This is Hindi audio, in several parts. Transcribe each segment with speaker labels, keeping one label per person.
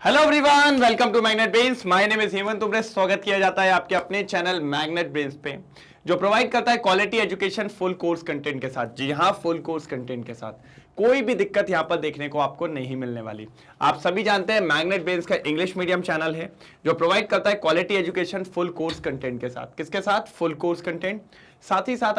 Speaker 1: Hello everyone, welcome to Magnet Brains. My name is Hemant Tumre. स्वागत किया जाता है आपके अपने चैनल मैग्नेट ब्रेन्स पे, जो प्रोवाइड करता है quality education full course content के साथ। जी हाँ, फुल कोर्स कंटेंट के साथ। कोई भी दिक्कत यहाँ पर देखने को आपको नहीं मिलने वाली। आप सभी जानते हैं मैग्नेट ब्रेन्स का इंग्लिश मीडियम चैनल है, जो प्रोवाइड करता है quality education full course content के साथ। किसके साथ? Full course content. साथ ही साथ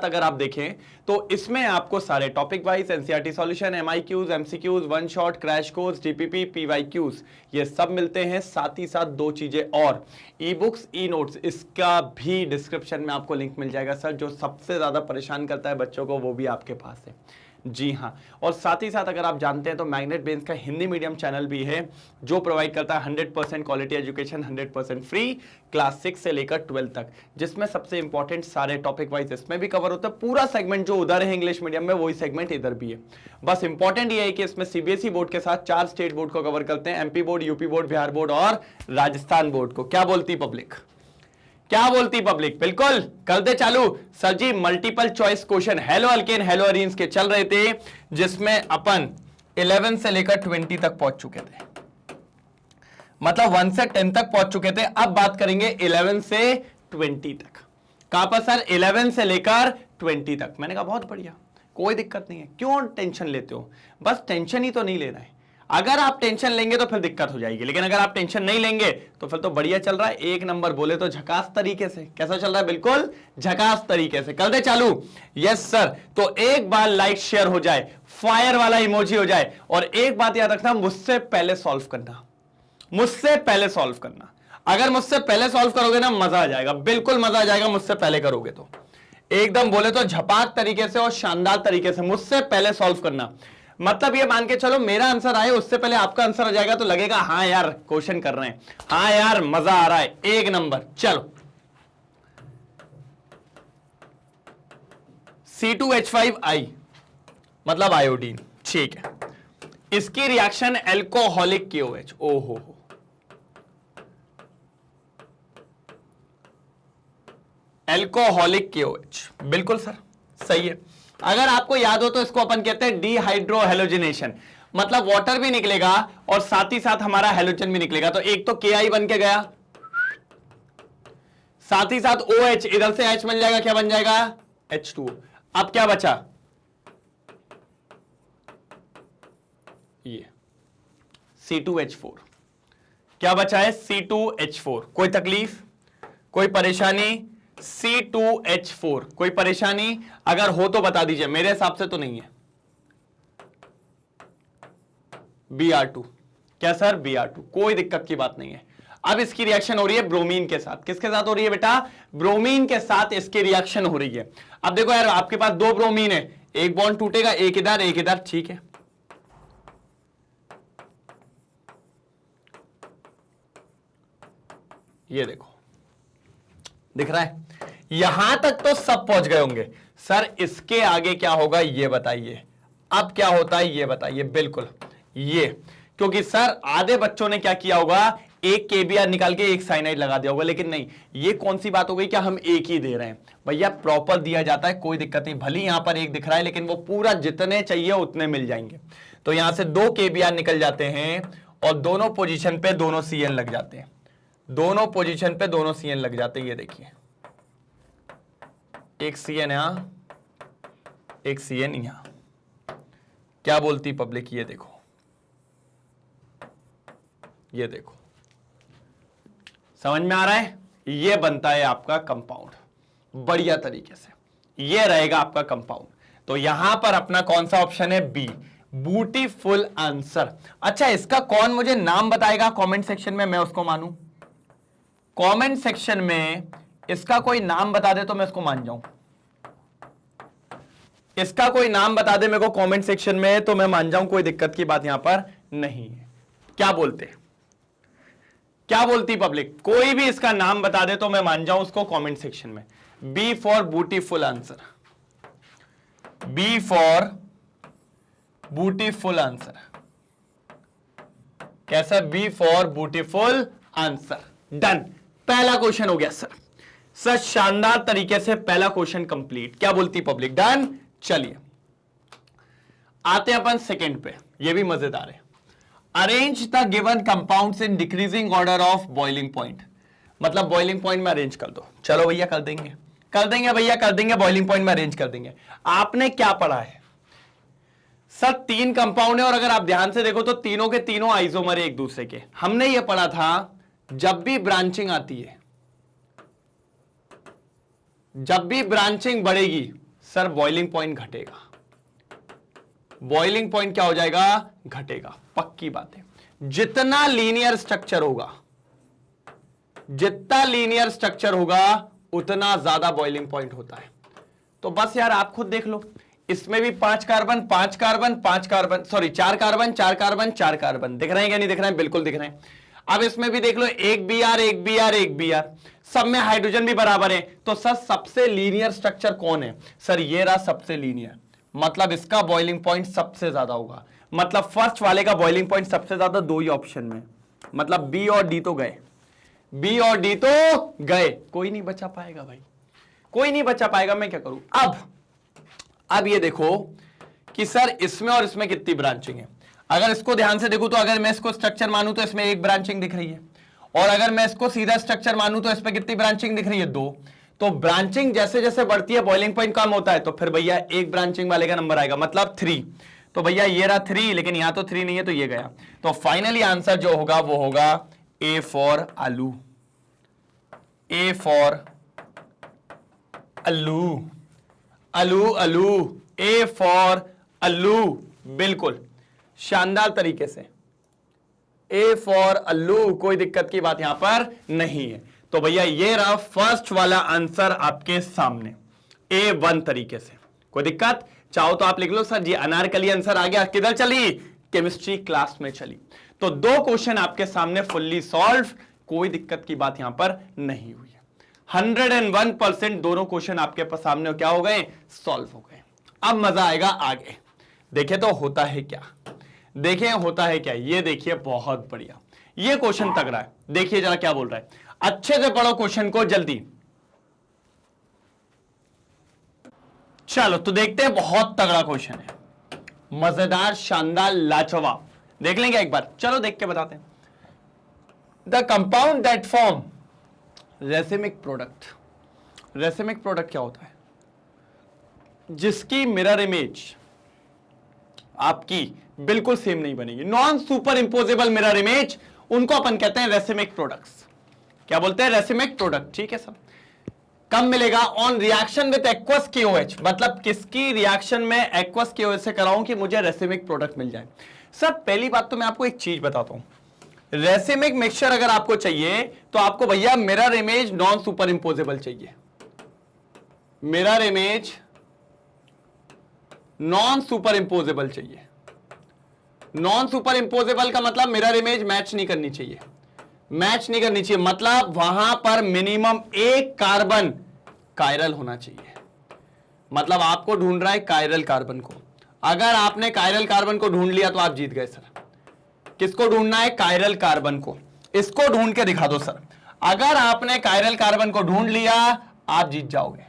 Speaker 1: अगर आप देखें तो इसमें आपको सारे topic wise NCERT solution, MIQs, MCQs, one shot, crash course, DPP, PYQs, ये सब मिलते हैं। साथ ही साथ दो चीजें और, ई बुक्स, ई नोट्स, इसका भी डिस्क्रिप्शन में आपको लिंक मिल जाएगा सर। जो सबसे ज्यादा परेशान करता है बच्चों को, वो भी आपके पास है। जी हाँ, और साथ ही साथ अगर आप जानते हैं तो मैग्नेट ब्रेन्स का हिंदी मीडियम चैनल भी है, जो प्रोवाइड करता है 100% क्वालिटी एजुकेशन, 100% फ्री, क्लास 6 से लेकर 12 तक, जिसमें सबसे इंपॉर्टेंट सारे टॉपिक वाइज इसमें भी कवर होता है। पूरा सेगमेंट जो उधर है इंग्लिश मीडियम में, वही सेगमेंट इधर भी है। बस इंपॉर्टेंट ये है कि इसमें सीबीएसई बोर्ड के साथ 4 स्टेट बोर्ड को कवर करते हैं, MP board, UP board, Bihar board और राजस्थान बोर्ड को। क्या बोलती पब्लिक? क्या बोलती पब्लिक? बिल्कुल कर दे चालू। Sir ji, multiple choice question halo alkane halo arenes के चल रहे थे, जिसमें अपन 11 से लेकर 20 तक पहुंच चुके थे, मतलब 1 से 10 तक पहुंच चुके थे। अब बात करेंगे 11 से 20 तक। कहां पर सर? 11 से लेकर 20 तक। मैंने कहा बहुत बढ़िया, कोई दिक्कत नहीं है। क्यों टेंशन लेते हो? बस टेंशन ही तो नहीं लेना है। अगर आप टेंशन लेंगे तो फिर दिक्कत हो जाएगी, लेकिन अगर आप टेंशन नहीं लेंगे तो फिर तो बढ़िया चल रहा है। एक नंबर बोले तो झकास तरीके से। कैसा चल रहा है? बिल्कुल झकास तरीके से। कर दे चालू। Yes sir. तो एक बार लाइक शेयर हो जाए, फायर वाला इमोजी हो जाए, और एक बात याद रखना, मुझसे पहले सॉल्व करना। मुझसे पहले सॉल्व करना। अगर मुझसे पहले सॉल्व करोगे ना, मजा आ जाएगा, बिल्कुल मजा आ जाएगा। मुझसे पहले करोगे तो एकदम बोले तो झपाक तरीके से और शानदार तरीके से मुझसे पहले सॉल्व करना। मतलब ये मान के चलो, मेरा आंसर आए उससे पहले आपका आंसर आ जाएगा, तो लगेगा हाँ यार क्वेश्चन कर रहे हैं, हाँ यार मजा आ रहा है। एक नंबर। चलो, C2H5I मतलब आयोडीन, ठीक है। इसकी रिएक्शन एल्कोहलिक KOH। ओहो, एल्कोहलिक KOH, बिल्कुल सर, सही है। अगर आपको याद हो तो इसको अपन कहते हैं डिहाइड्रो हेलोजिनेशन, मतलब वाटर भी निकलेगा और साथ ही साथ हमारा हेलोजन भी निकलेगा। तो एक तो KI बन के गया, साथ ही साथ OH, इधर से H बन जाएगा, क्या बन जाएगा? H2। अब क्या बचा? ये C2H4। क्या बचा है? C2H4। कोई तकलीफ, कोई परेशानी? C2H4 कोई परेशानी अगर हो तो बता दीजिए। मेरे हिसाब से तो नहीं है। Br2। क्या सर? Br2। कोई दिक्कत की बात नहीं है। अब इसकी रिएक्शन हो रही है ब्रोमीन के साथ। किसके साथ हो रही है बेटा? ब्रोमीन के साथ इसकी रिएक्शन हो रही है। अब देखो यार, आपके पास 2 ब्रोमीन है, एक बॉन्ड टूटेगा, एक इधर एक इधर, ठीक है। ये देखो, दिख रहा है? यहां तक तो सब पहुंच गए होंगे। सर इसके आगे क्या होगा ये बताइए। अब क्या होता है ये बताइए। बिल्कुल ये, क्योंकि सर आधे बच्चों ने क्या किया होगा, एक KBr निकाल के एक साइनाइड लगा दिया होगा। लेकिन नहीं, ये कौन सी बात हो गई, क्या हम एक ही दे रहे हैं? भैया प्रॉपर दिया जाता है, कोई दिक्कत नहीं। भले यहां पर एक दिख रहा है, लेकिन वो पूरा जितने चाहिए उतने मिल जाएंगे। तो यहां से 2 KBr निकल जाते हैं और दोनों पोजिशन पे दोनों CN लग जाते हैं। दोनों पोजीशन पे दोनों CN लग जाते हैं। ये देखिए, एक CN यहां, एक CN यहां। क्या बोलती पब्लिक? ये देखो, ये देखो, समझ में आ रहा है? ये बनता है आपका कंपाउंड बढ़िया तरीके से। ये रहेगा आपका कंपाउंड। तो यहां पर अपना कौन सा ऑप्शन है? B, beautiful answer. अच्छा, इसका कौन मुझे नाम बताएगा कमेंट सेक्शन में, मैं उसको मानूं? कमेंट सेक्शन में इसका कोई नाम बता दे तो मैं इसको मान जाऊं। इसका कोई नाम बता दे मेरे को कमेंट सेक्शन में, तो मैं मान जाऊं, कोई दिक्कत की बात यहां पर नहीं है। क्या बोलते? क्या बोलती पब्लिक? कोई भी इसका नाम बता दे तो मैं मान जाऊं उसको कमेंट सेक्शन में। B for beautiful answer. B for beautiful answer. कैसा? B for beautiful answer. Done. पहला क्वेश्चन हो गया सर। सर शानदार तरीके से पहला क्वेश्चन कंप्लीट। क्या बोलती पब्लिक? डन। चलिए आते हैं अपन सेकंड पे, ये भी मजेदार है। Arrange the given compounds in decreasing order of boiling point, मतलब बॉइलिंग पॉइंट में अरेंज कर दो। चलो भैया कर देंगे, कर देंगे भैया, कर देंगे, बॉइलिंग पॉइंट में अरेंज कर देंगे। आपने क्या पढ़ा है सर, 3 कंपाउंड है और अगर आप ध्यान से देखो तो तीनों के तीनों आइसोमर है एक दूसरे के। हमने ये पढ़ा था जब भी ब्रांचिंग आती है, जब भी ब्रांचिंग बढ़ेगी सर बॉइलिंग पॉइंट घटेगा, बॉइलिंग पॉइंट क्या हो जाएगा, घटेगा, पक्की बात है। जितना लीनियर स्ट्रक्चर होगा, जितना लीनियर स्ट्रक्चर होगा उतना ज्यादा बॉइलिंग पॉइंट होता है। तो बस यार आप खुद देख लो, इसमें भी 5 carbon 5 carbon 5 carbon, sorry 4 carbon 4 carbon 4 carbon, दिख रहे हैं क्या नहीं दिख रहे हैं, बिल्कुल दिख रहे हैं। अब इसमें भी देख लो, एक Br एक Br एक Br, सब में हाइड्रोजन भी बराबर है। तो सर सबसे लीनियर स्ट्रक्चर कौन है, सर ये रहा सबसे लीनियर, मतलब इसका बॉइलिंग पॉइंट सबसे ज्यादा होगा। मतलब फर्स्ट वाले का बॉइलिंग पॉइंट सबसे ज्यादा 2 ही ऑप्शन में, मतलब बी और डी तो गए, बी और डी तो गए, कोई नहीं बचा पाएगा भाई, कोई नहीं बचा पाएगा। मैं क्या करूं अब ये देखो कि सर इसमें और इसमें कितनी ब्रांचिंग है। अगर इसको ध्यान से देखूं तो अगर मैं इसको स्ट्रक्चर मानूं तो इसमें एक ब्रांचिंग दिख रही है, और अगर मैं इसको सीधा स्ट्रक्चर मानूं तो इसमें कितनी ब्रांचिंग दिख रही है, 2। तो ब्रांचिंग जैसे जैसे बढ़ती है बॉइलिंग पॉइंट कम होता है, तो फिर भैया एक ब्रांचिंग वाले का नंबर आएगा, मतलब 3। तो भैया ये रहा 3, लेकिन यहां तो 3 नहीं है तो ये गया। तो फाइनली आंसर जो होगा वो होगा ए फॉर आलू, ए फॉर अल्लू, अलू अलू, ए फॉर अल्लू, बिल्कुल शानदार तरीके से ए फॉर अल्लू, कोई दिक्कत की बात यहां पर नहीं है। तो भैया ये रहा फर्स्ट वाला आंसर आपके सामने A1 तरीके से। कोई दिक्कत, चाहो तो आप लिख लो सर जी अनारकली आंसर आ गया, किधर चली, केमिस्ट्री क्लास में चली। तो 2 क्वेश्चन आपके सामने फुल्ली सॉल्व, कोई दिक्कत की बात यहां पर नहीं हुई है। 101% दोनों क्वेश्चन आपके पास सामने क्या हो गए, सॉल्व हो गए। अब मजा आएगा आगे, देखे तो होता है क्या, देखिए होता है क्या, ये देखिए बहुत बढ़िया, ये क्वेश्चन तगड़ा है। देखिए जरा क्या बोल रहा है, अच्छे से पढ़ो क्वेश्चन को जल्दी। चलो तो देखते हैं, बहुत तगड़ा क्वेश्चन है, मजेदार शानदार लाजवाब, देख लेंगे एक बार, चलो देख के बताते हैं। The compound that form racemic product, racemic product क्या होता है, जिसकी मिरर इमेज आपकी बिल्कुल सेम नहीं बनेगी, नॉन सुपर इंपोजेबल मिरर इमेज, उनको अपन कहते हैं रेसिमिक प्रोडक्ट्स। क्या बोलते हैं, रेसिमिक प्रोडक्ट, ठीक है सर। कब मिलेगा, on reaction with aqueous KOH, मतलब किसकी रिएक्शन में एक्वस KOH से कराऊं कि मुझे रेसिमिक प्रोडक्ट मिल जाए। सर पहली बात तो मैं आपको एक चीज बताता हूं, रेसिमिक मिक्सचर अगर आपको चाहिए तो आपको भैया मिरर इमेज नॉन सुपर इंपोजेबल चाहिए, मिरर इमेज नॉन सुपर इंपोजेबल चाहिए। नॉन सुपर इंपोजेबल का मतलब मिरर इमेज मैच नहीं करनी चाहिए, मैच नहीं करनी चाहिए, मतलब वहां पर मिनिमम एक कार्बन कायरल होना चाहिए। मतलब आपको ढूंढ रहा है कायरल कार्बन को, अगर आपने कायरल कार्बन को ढूंढ लिया तो आप जीत गए सर। किसको ढूंढना है, कायरल कार्बन को, इसको ढूंढ के दिखा दो सर। अगर आपने कायरल कार्बन को ढूंढ लिया आप जीत जाओगे,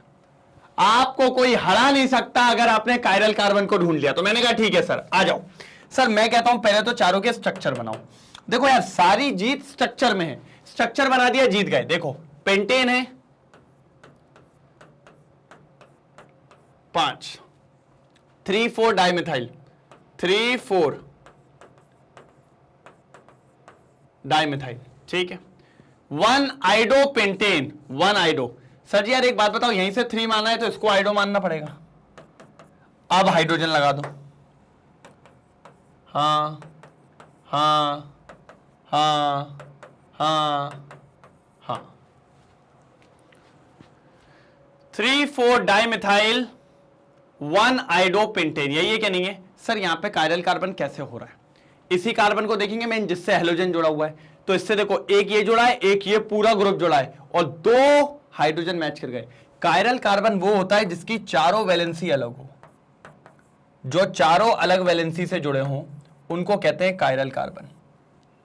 Speaker 1: आपको कोई हरा नहीं सकता अगर आपने कायरल कार्बन को ढूंढ लिया। तो मैंने कहा ठीक है सर आ जाओ। सर मैं कहता हूं पहले तो चारों के स्ट्रक्चर बनाओ। देखो यार सारी जीत स्ट्रक्चर में है, स्ट्रक्चर बना दिया जीत गए। देखो पेंटेन है 5, 3,4 डाइमिथाइल, 3,4 डाइमिथाइल, ठीक है। 1 आइडो पेंटेन, 1 आइडो। सर जी यार एक बात बताओ, यहीं से 3 मानना है तो इसको आइडो मानना पड़ेगा। अब हाइड्रोजन लगा दो, हाँ हाँ हाँ हाँ हाँ, 3,4 डाइमिथाइल 1 आइडो पेंटेन, यही है क्या नहीं है। सर यहां पे कायरल कार्बन कैसे हो रहा है, इसी कार्बन को देखेंगे मैं जिससे हेलोजन जुड़ा हुआ है, तो इससे देखो एक ये जुड़ा है, एक ये पूरा ग्रुप जुड़ा है और 2 हाइड्रोजन मैच कर गए। कायरल कार्बन वो होता है जिसकी चारों वैलेंसी अलग हो, जो चारों अलग वैलेंसी से जुड़े हों उनको कहते हैं कायरल कार्बन।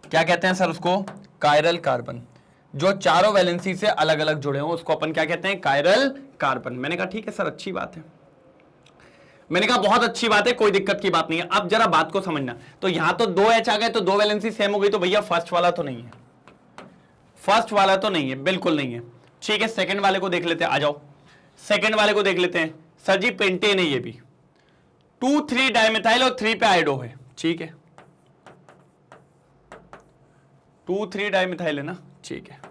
Speaker 1: क्या कहते हैं सर उसको, कायरल कार्बन। जो चारों वैलेंसी से अलग अलग जुड़े हों उसको अपन क्या कहते हैं, कायरल कार्बन। मैंने कहा ठीक है सर अच्छी बात है। मैंने कहा बहुत अच्छी बात है, कोई दिक्कत की बात नहीं है। अब जरा बात को समझना, तो यहां तो 2H आ गए तो 2 वैलेंसी सेम हो गई, तो भैया फर्स्ट वाला तो नहीं है, फर्स्ट वाला तो नहीं है, बिल्कुल नहीं है। ठीक है, सेकंड वाले को देख लेते हैं, आ जाओ सेकंड वाले को देख लेते हैं। सर जी पेंटेन है ये भी, 2,3 डाइमेथाइल और 3 पे आयोडो है। ठीक है, 2,3 डाइमेथाइल है ना, ठीक है।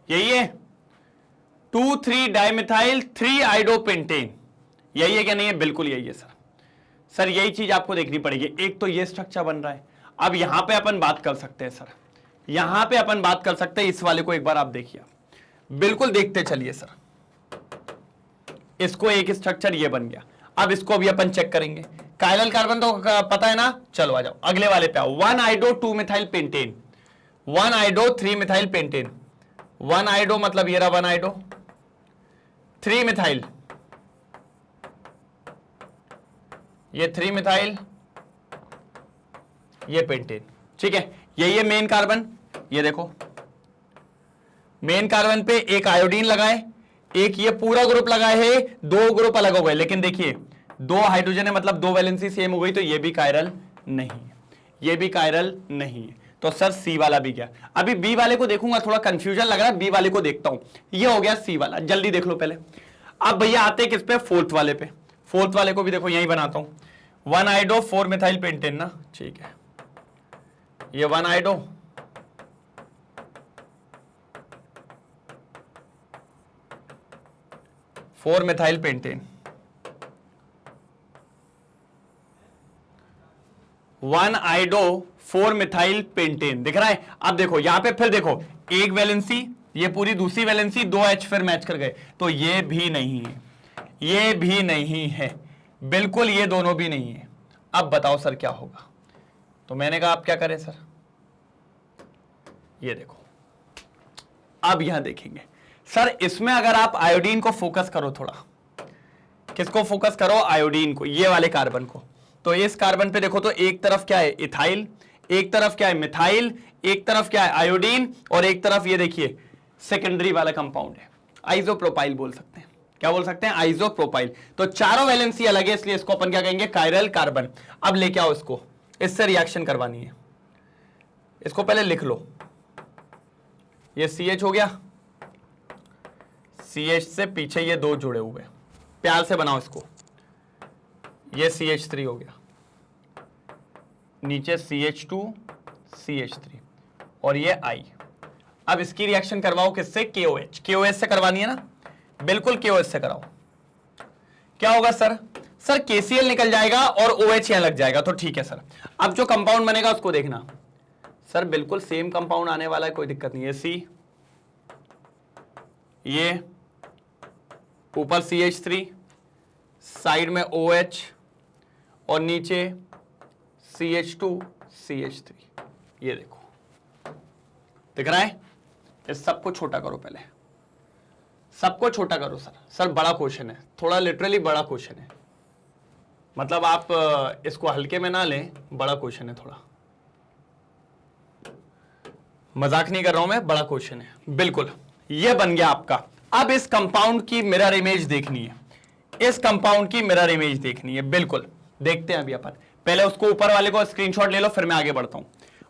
Speaker 1: यही है 2,3 डाइमेथाइल 3 आइडोपेंटेन, यही है क्या नहीं है? बिल्कुल यही है सर। सर यही चीज आपको देखनी पड़ेगी। एक तो ये स्ट्रक्चर बन रहा है। अब यहां पे अपन बात कर सकते हैं सर, यहां पे अपन बात कर सकते हैं, इस वाले को एक बार आप देखिए, बिल्कुल देखते चलिए सर। इसको एक स्ट्रक्चर ये बन गया। अब इसको भी अपन चेक करेंगे। काइरल कार्बन तो पता है ना, चलो आ जाओ अगले वाले पे आओ। 1 आइडो 2 मिथाइल पेंटेन, 1 आइडो 3 मिथाइल पेंटेन। 1 आइडो मतलब ये रहा 1 आइडो, 3 मिथाइल, ये 3 मिथाइल, ये पेंटेन। ठीक है, यही है मेन कार्बन। ये देखो मेन कार्बन पे एक आयोडीन लगाए, एक ये पूरा ग्रुप लगाए है, 2 ग्रुप अलग हो गए। लेकिन देखिए 2 हाइड्रोजन है, मतलब 2 वैलेंसी सेम हो गई, तो ये भी कायरल नहीं है, ये भी कायरल नहीं है। तो सर सी वाला भी गया। अभी बी वाले को देखूंगा, थोड़ा कंफ्यूजन लग रहा है, बी वाले को देखता हूं। ये हो गया सी वाला, जल्दी देख लो पहले। अब भैया आते किस पे? फोर्थ वाले पे। फोर्थ वाले को भी देखो यही बनाता हूं। 1 आइडो 4 मिथाइल पेंटेन ना, ठीक है। ये 1 आइडो, four methyl pentane, 1 आइडो 4 methyl pentane, दिख रहा है? अब देखो यहां पे फिर देखो, एक वैलेंसी, ये पूरी दूसरी वैलेंसी, 2H फिर मैच कर गए, तो ये भी नहीं है, ये भी नहीं है, बिल्कुल ये दोनों भी नहीं है। अब बताओ सर क्या होगा? तो मैंने कहा आप क्या करें सर, ये देखो। अब यहां देखेंगे सर, इसमें अगर आप आयोडीन को फोकस करो थोड़ा, किसको फोकस करो? आयोडीन को, ये वाले कार्बन को। तो इस कार्बन पे देखो तो एक तरफ क्या है? इथाइल, एक तरफ क्या है? मिथाइल, एक तरफ क्या है? आयोडीन, और एक तरफ ये देखिए सेकेंडरी वाला कंपाउंड है, आइसोप्रोपाइल बोल सकते हैं। क्या बोल सकते हैं? आइसोप्रोपाइल। तो चारों वैलेंसी अलग है, इसलिए इसको अपन क्या कहेंगे? Chiral carbon. अब लेके आओ इसको, इससे रिएक्शन करवानी है। इसको पहले लिख लो, ये CH हो गया, CH से पीछे ये 2 जुड़े हुए, प्यार से बनाओ इसको। ये CH3 हो गया, नीचे CH2 CH3, और ये I। अब इसकी रिएक्शन करवाओ किससे? KOH। KOH से करवानी है ना, बिल्कुल KOH से कराओ। क्या होगा सर? सर KCl निकल जाएगा और OH यहां लग जाएगा, तो ठीक है सर। अब जो कंपाउंड बनेगा उसको देखना सर, बिल्कुल सेम कंपाउंड आने वाला है, कोई दिक्कत नहीं है। C, ये ऊपर CH3, साइड में OH, और नीचे CH2 CH3। ये देखो दिख रहा है? इस सबको छोटा करो पहले, सबको छोटा करो सर। सर बड़ा क्वेश्चन है, थोड़ा लिटरली बड़ा क्वेश्चन है, मतलब आप इसको हल्के में ना लें, बड़ा क्वेश्चन है थोड़ा, मजाक नहीं कर रहा हूं मैं, बड़ा क्वेश्चन है बिल्कुल। ये बन गया आपका। अब इस कंपाउंड की मिरर इमेज देखनी है, इस कंपाउंड की मिरर इमेज देखनी है, बिल्कुल देखते हैं अभी अपन। पहले उसको ऊपर वाले को स्क्रीनशॉट ले लो, फिर मैं आगे बढ़ता हूं।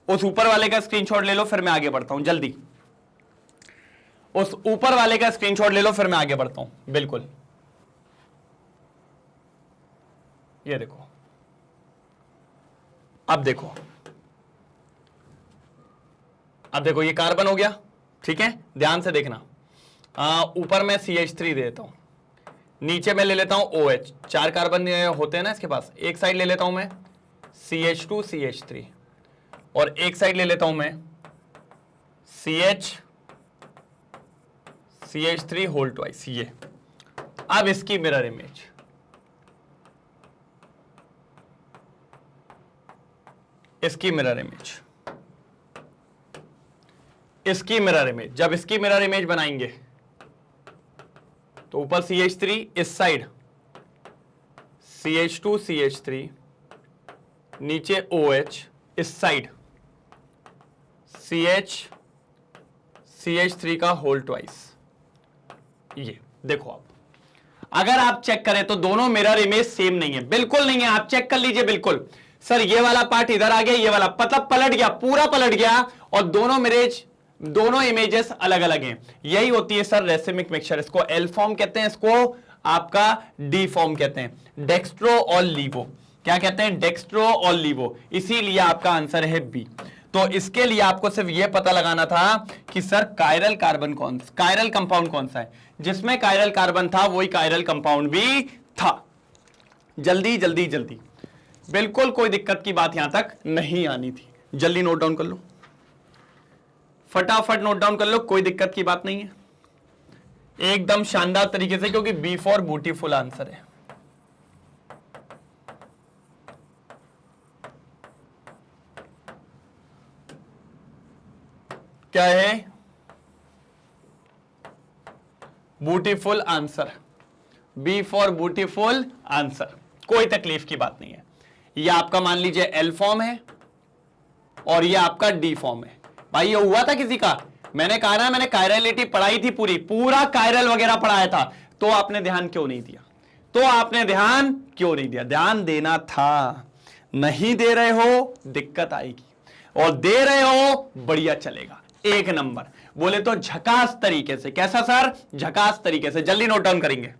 Speaker 1: उस ऊपर वाले का स्क्रीनशॉट ले लो, फिर मैं आगे बढ़ता हूं, जल्दी। उस ऊपर वाले का स्क्रीनशॉट ले लो, फिर मैं आगे बढ़ता हूं, बिल्कुल। ये देखो, अब देखो, अब देखो ये कार्बन हो गया, ठीक है, ध्यान से देखना। ऊपर मैं CH3 दे देता हूं, नीचे मैं ले लेता हूं OH। 4 कार्बन होते हैं ना इसके पास, एक साइड ले लेता हूं मैं CH2 CH3, और एक साइड ले लेता हूं मैं CH CH3 होल ट्वाइस। ये अब इसकी मिरर इमेज, इसकी मिरर इमेज, इसकी मिरर इमेज। जब इसकी मिरर इमेज बनाएंगे तो ऊपर CH3, इस साइड CH2 CH3, नीचे OH, इस साइड CH3 का होल ट्वाइस। ये देखो आप, अगर आप चेक करें तो दोनों मिरर इमेज सेम नहीं है, बिल्कुल नहीं है। आप चेक कर लीजिए, बिल्कुल सर ये वाला पार्ट इधर आ गया, ये वाला मतलब पलट गया, पूरा पलट गया, और दोनों इमेजेस अलग अलग हैं। यही होती है सर रेसिमिक मिक्सचर। इसको एल फॉर्म कहते हैं, इसको आपका डी फॉर्म कहते हैं, डेक्स्ट्रो और लीवो। क्या कहते हैं? डेक्स्ट्रो और लीवो। इसीलिए आपका आंसर है बी। तो इसके लिए आपको सिर्फ यह पता लगाना था कि सर कायरल कंपाउंड कौन सा है। जिसमें कायरल कार्बन था वही कायरल कंपाउंड भी था। जल्दी जल्दी जल्दी, बिल्कुल कोई दिक्कत की बात यहां तक नहीं आनी थी। जल्दी नोट डाउन कर लो, फटाफट नोट डाउन कर लो, कोई दिक्कत की बात नहीं है, एकदम शानदार तरीके से, क्योंकि बी फॉर ब्यूटीफुल आंसर है। क्या है? Beautiful answer, B for beautiful answer, कोई तकलीफ की बात नहीं है। ये आपका मान लीजिए एल फॉर्म है और ये आपका डी फॉर्म है। भाई ये हुआ था किसी का? मैंने कहा ना, मैंने कायरलिटी पढ़ाई थी, पूरा कायरल वगैरह पढ़ाया था, तो आपने ध्यान क्यों नहीं दिया? ध्यान देना था। नहीं दे रहे हो दिक्कत आएगी, और दे रहे हो बढ़िया चलेगा, एक नंबर। बोले तो झकास तरीके से। कैसा सर? झकास तरीके से। जल्दी नोट डाउन करेंगे,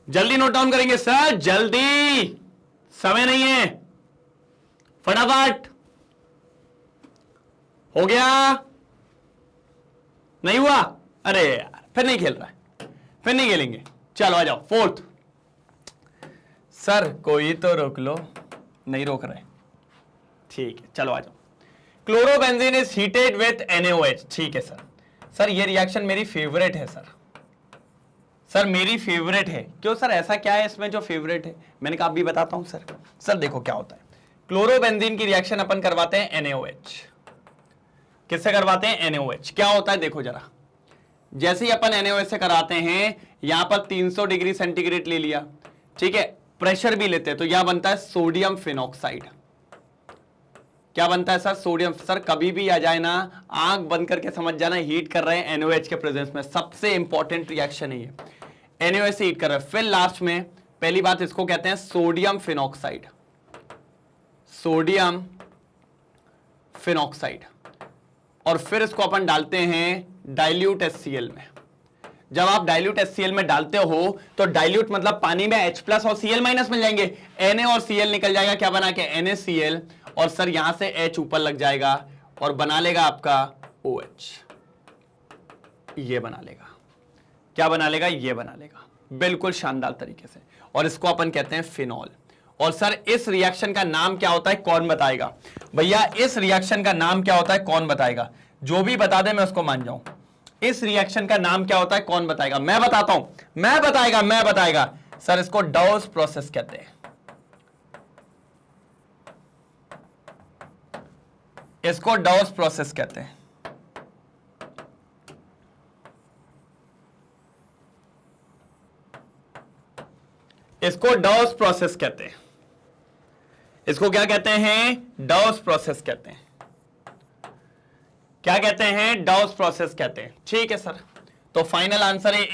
Speaker 1: जल्दी नोट डाउन करेंगे सर, जल्दी, समय नहीं है, फटाफट। हो गया? नहीं हुआ? अरे यार, फिर नहीं खेल रहा है, फिर नहीं खेलेंगे। चलो आ जाओ, फोर्थ। सर कोई तो रोक लो, नहीं रोक रहे, ठीक है, चलो आ जाओ। Chlorobenzene is heated with NaOH। ठीक है सर। सर ये रिएक्शन मेरी फेवरेट है सर मेरी फेवरेट है। क्यों सर, ऐसा क्या है इसमें जो फेवरेट है? मैंने कहा आप भी बताता हूं सर। सर देखो क्या होता है, क्लोरोबेंजीन की रिएक्शन अपन करवाते हैं NaOH। किससे करवाते हैं? NaOH। क्या होता है देखो जरा, जैसे ही अपन NaOH से कराते हैं, यहां पर 300 डिग्री सेंटीग्रेड ले लिया, ठीक है, प्रेशर भी लेते हैं, तो यहां बनता है सोडियम फिनॉक्साइड। क्या बनता है सर? सोडियम। सर कभी भी आ जाए ना, आंख बंद करके समझ जाना, हीट कर रहे हैं NaOH के प्रेजेंस में। सबसे इंपॉर्टेंट रिएक्शन है ये, NaOH से हीट कर रहे हैं। फिर लास्ट में पहली बात इसको कहते हैं सोडियम फिनॉक्साइड, सोडियम फिनॉक्साइड। और फिर इसको अपन डालते हैं डाइल्यूट HCl में। जब आप डाइल्यूट HCl में डालते हो तो डाइल्यूट मतलब पानी में H+ और Cl- मिल जाएंगे, Na और Cl निकल जाएगा, क्या बना के? NaCl। और सर यहां से H ऊपर लग जाएगा और बना लेगा आपका OH। ये बना लेगा, क्या बना लेगा? ये बना लेगा, बिल्कुल शानदार तरीके से। और इसको अपन कहते हैं फिनॉल। और सर इस रिएक्शन का नाम क्या होता है, कौन बताएगा? भैया इस रिएक्शन का नाम क्या होता है, कौन बताएगा? जो भी बता दे मैं उसको मान जाऊं। इस रिएक्शन का नाम क्या होता है, कौन बताएगा? मैं बताता हूं, मैं बताएगा। सर इसको डाउस प्रोसेस कहते हैं, इसको डाउस प्रोसेस कहते हैं। इसको डाउस प्रोसेस कहते हैं। इसको क्या कहते हैं? डाउस प्रोसेस कहते हैं। क्या कहते हैं? डाउस प्रोसेस कहते हैं। ठीक है सर, तो फाइनल आंसर है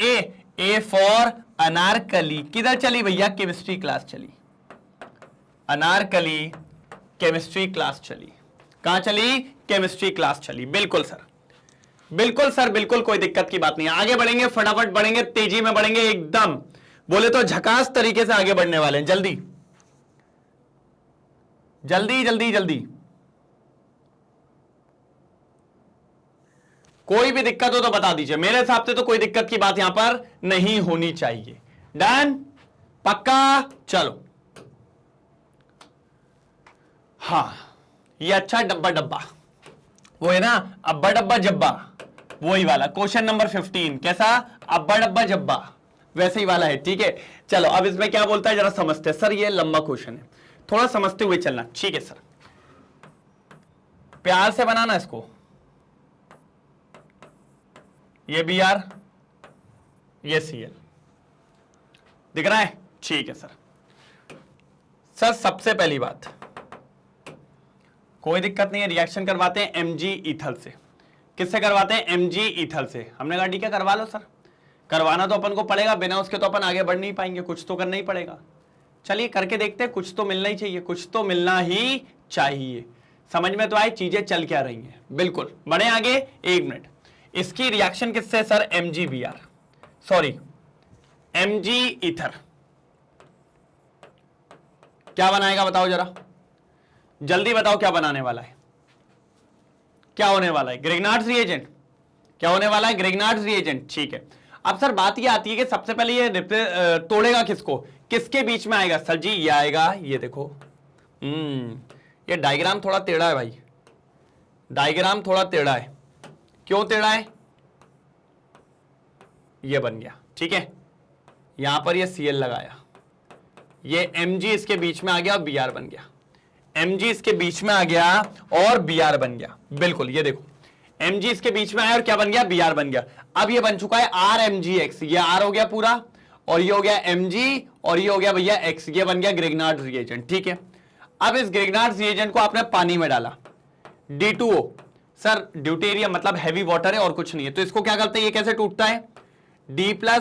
Speaker 1: ए फॉर अनारकली। किधर चली भैया? केमिस्ट्री क्लास चली, अनारकली केमिस्ट्री क्लास चली। कहां चली? केमिस्ट्री क्लास चली। बिल्कुल सर, बिल्कुल सर, बिल्कुल कोई दिक्कत की बात नहीं। आगे बढ़ेंगे, फटाफट बढ़ेंगे, तेजी में बढ़ेंगे, एकदम बोले तो झकास तरीके से आगे बढ़ने वाले हैं। जल्दी जल्दी जल्दी जल्दी, कोई भी दिक्कत हो तो बता दीजिए। मेरे हिसाब से तो कोई दिक्कत की बात यहां पर नहीं होनी चाहिए। डन? पक्का? चलो, हाँ, ये अच्छा डब्बा वो है ना, अब्बा डब्बा जब्बा, वही वाला क्वेश्चन नंबर 15। कैसा? अब्बा डब्बा जब्बा, वैसे ही वाला है। ठीक है, चलो अब इसमें क्या बोलता है जरा समझते हैं। सर ये लंबा क्वेश्चन है, थोड़ा समझते हुए चलना। ठीक है सर, प्यार से बनाना इसको। ये Br, ये Cl, दिख रहा है? ठीक है सर। सर सबसे पहली बात, कोई दिक्कत नहीं है, रिएक्शन करवाते हैं Mg ईथल से। किससे करवाते हैं? Mg ईथल से। हमने कहा ठीक है करवा लो सर, करवाना तो अपन को पड़ेगा, बिना उसके तो अपन आगे बढ़ नहीं पाएंगे, कुछ तो करना ही पड़ेगा। चलिए करके देखते हैं, कुछ तो मिलना ही चाहिए, कुछ तो मिलना ही चाहिए। समझ में तो आए चीजें चल क्या रही हैं? बिल्कुल। बढ़े आगे, एक मिनट। इसकी रिएक्शन किससे sir? MgBr, sorry Mg ether. क्या बनाएगा बताओ जरा, जल्दी बताओ क्या बनाने वाला है, क्या होने वाला है? Grignard's reagent. क्या होने वाला है? Grignard's reagent. ठीक है। अब सर बात ये आती है कि सबसे पहले ये तोड़ेगा किसको, किसके बीच में आएगा? सर जी ये आएगा, ये देखो। ये डायग्राम थोड़ा टेढ़ा है भाई, डायग्राम थोड़ा टेढ़ा है। क्यों टेढ़ा है? ये बन गया, ठीक है। यहां पर ये Cl लगाया, ये Mg इसके बीच में आ गया और Br बन गया। Mg इसके बीच में आ गया और Br बन गया। बिल्कुल, ये देखो Mg इसके बीच में आया और क्या बन गया? Br बन गया। अब ये बन चुका है RMgX, ये R हो गया पूरा, और ये हो गया Mg, और ये हो गया भैया X, ये बन गया ग्रिग्नार्ड रिएजेंट। ठीक है। अब इस ग्रिग्नार्ड रिएजेंट को आपने पानी में डाला, D2O। सर ड्यूटेरियम मतलब हैवी वाटर है और कुछ नहीं है, तो इसको क्या करते हैं? ये कैसे टूटता है? D+OD-,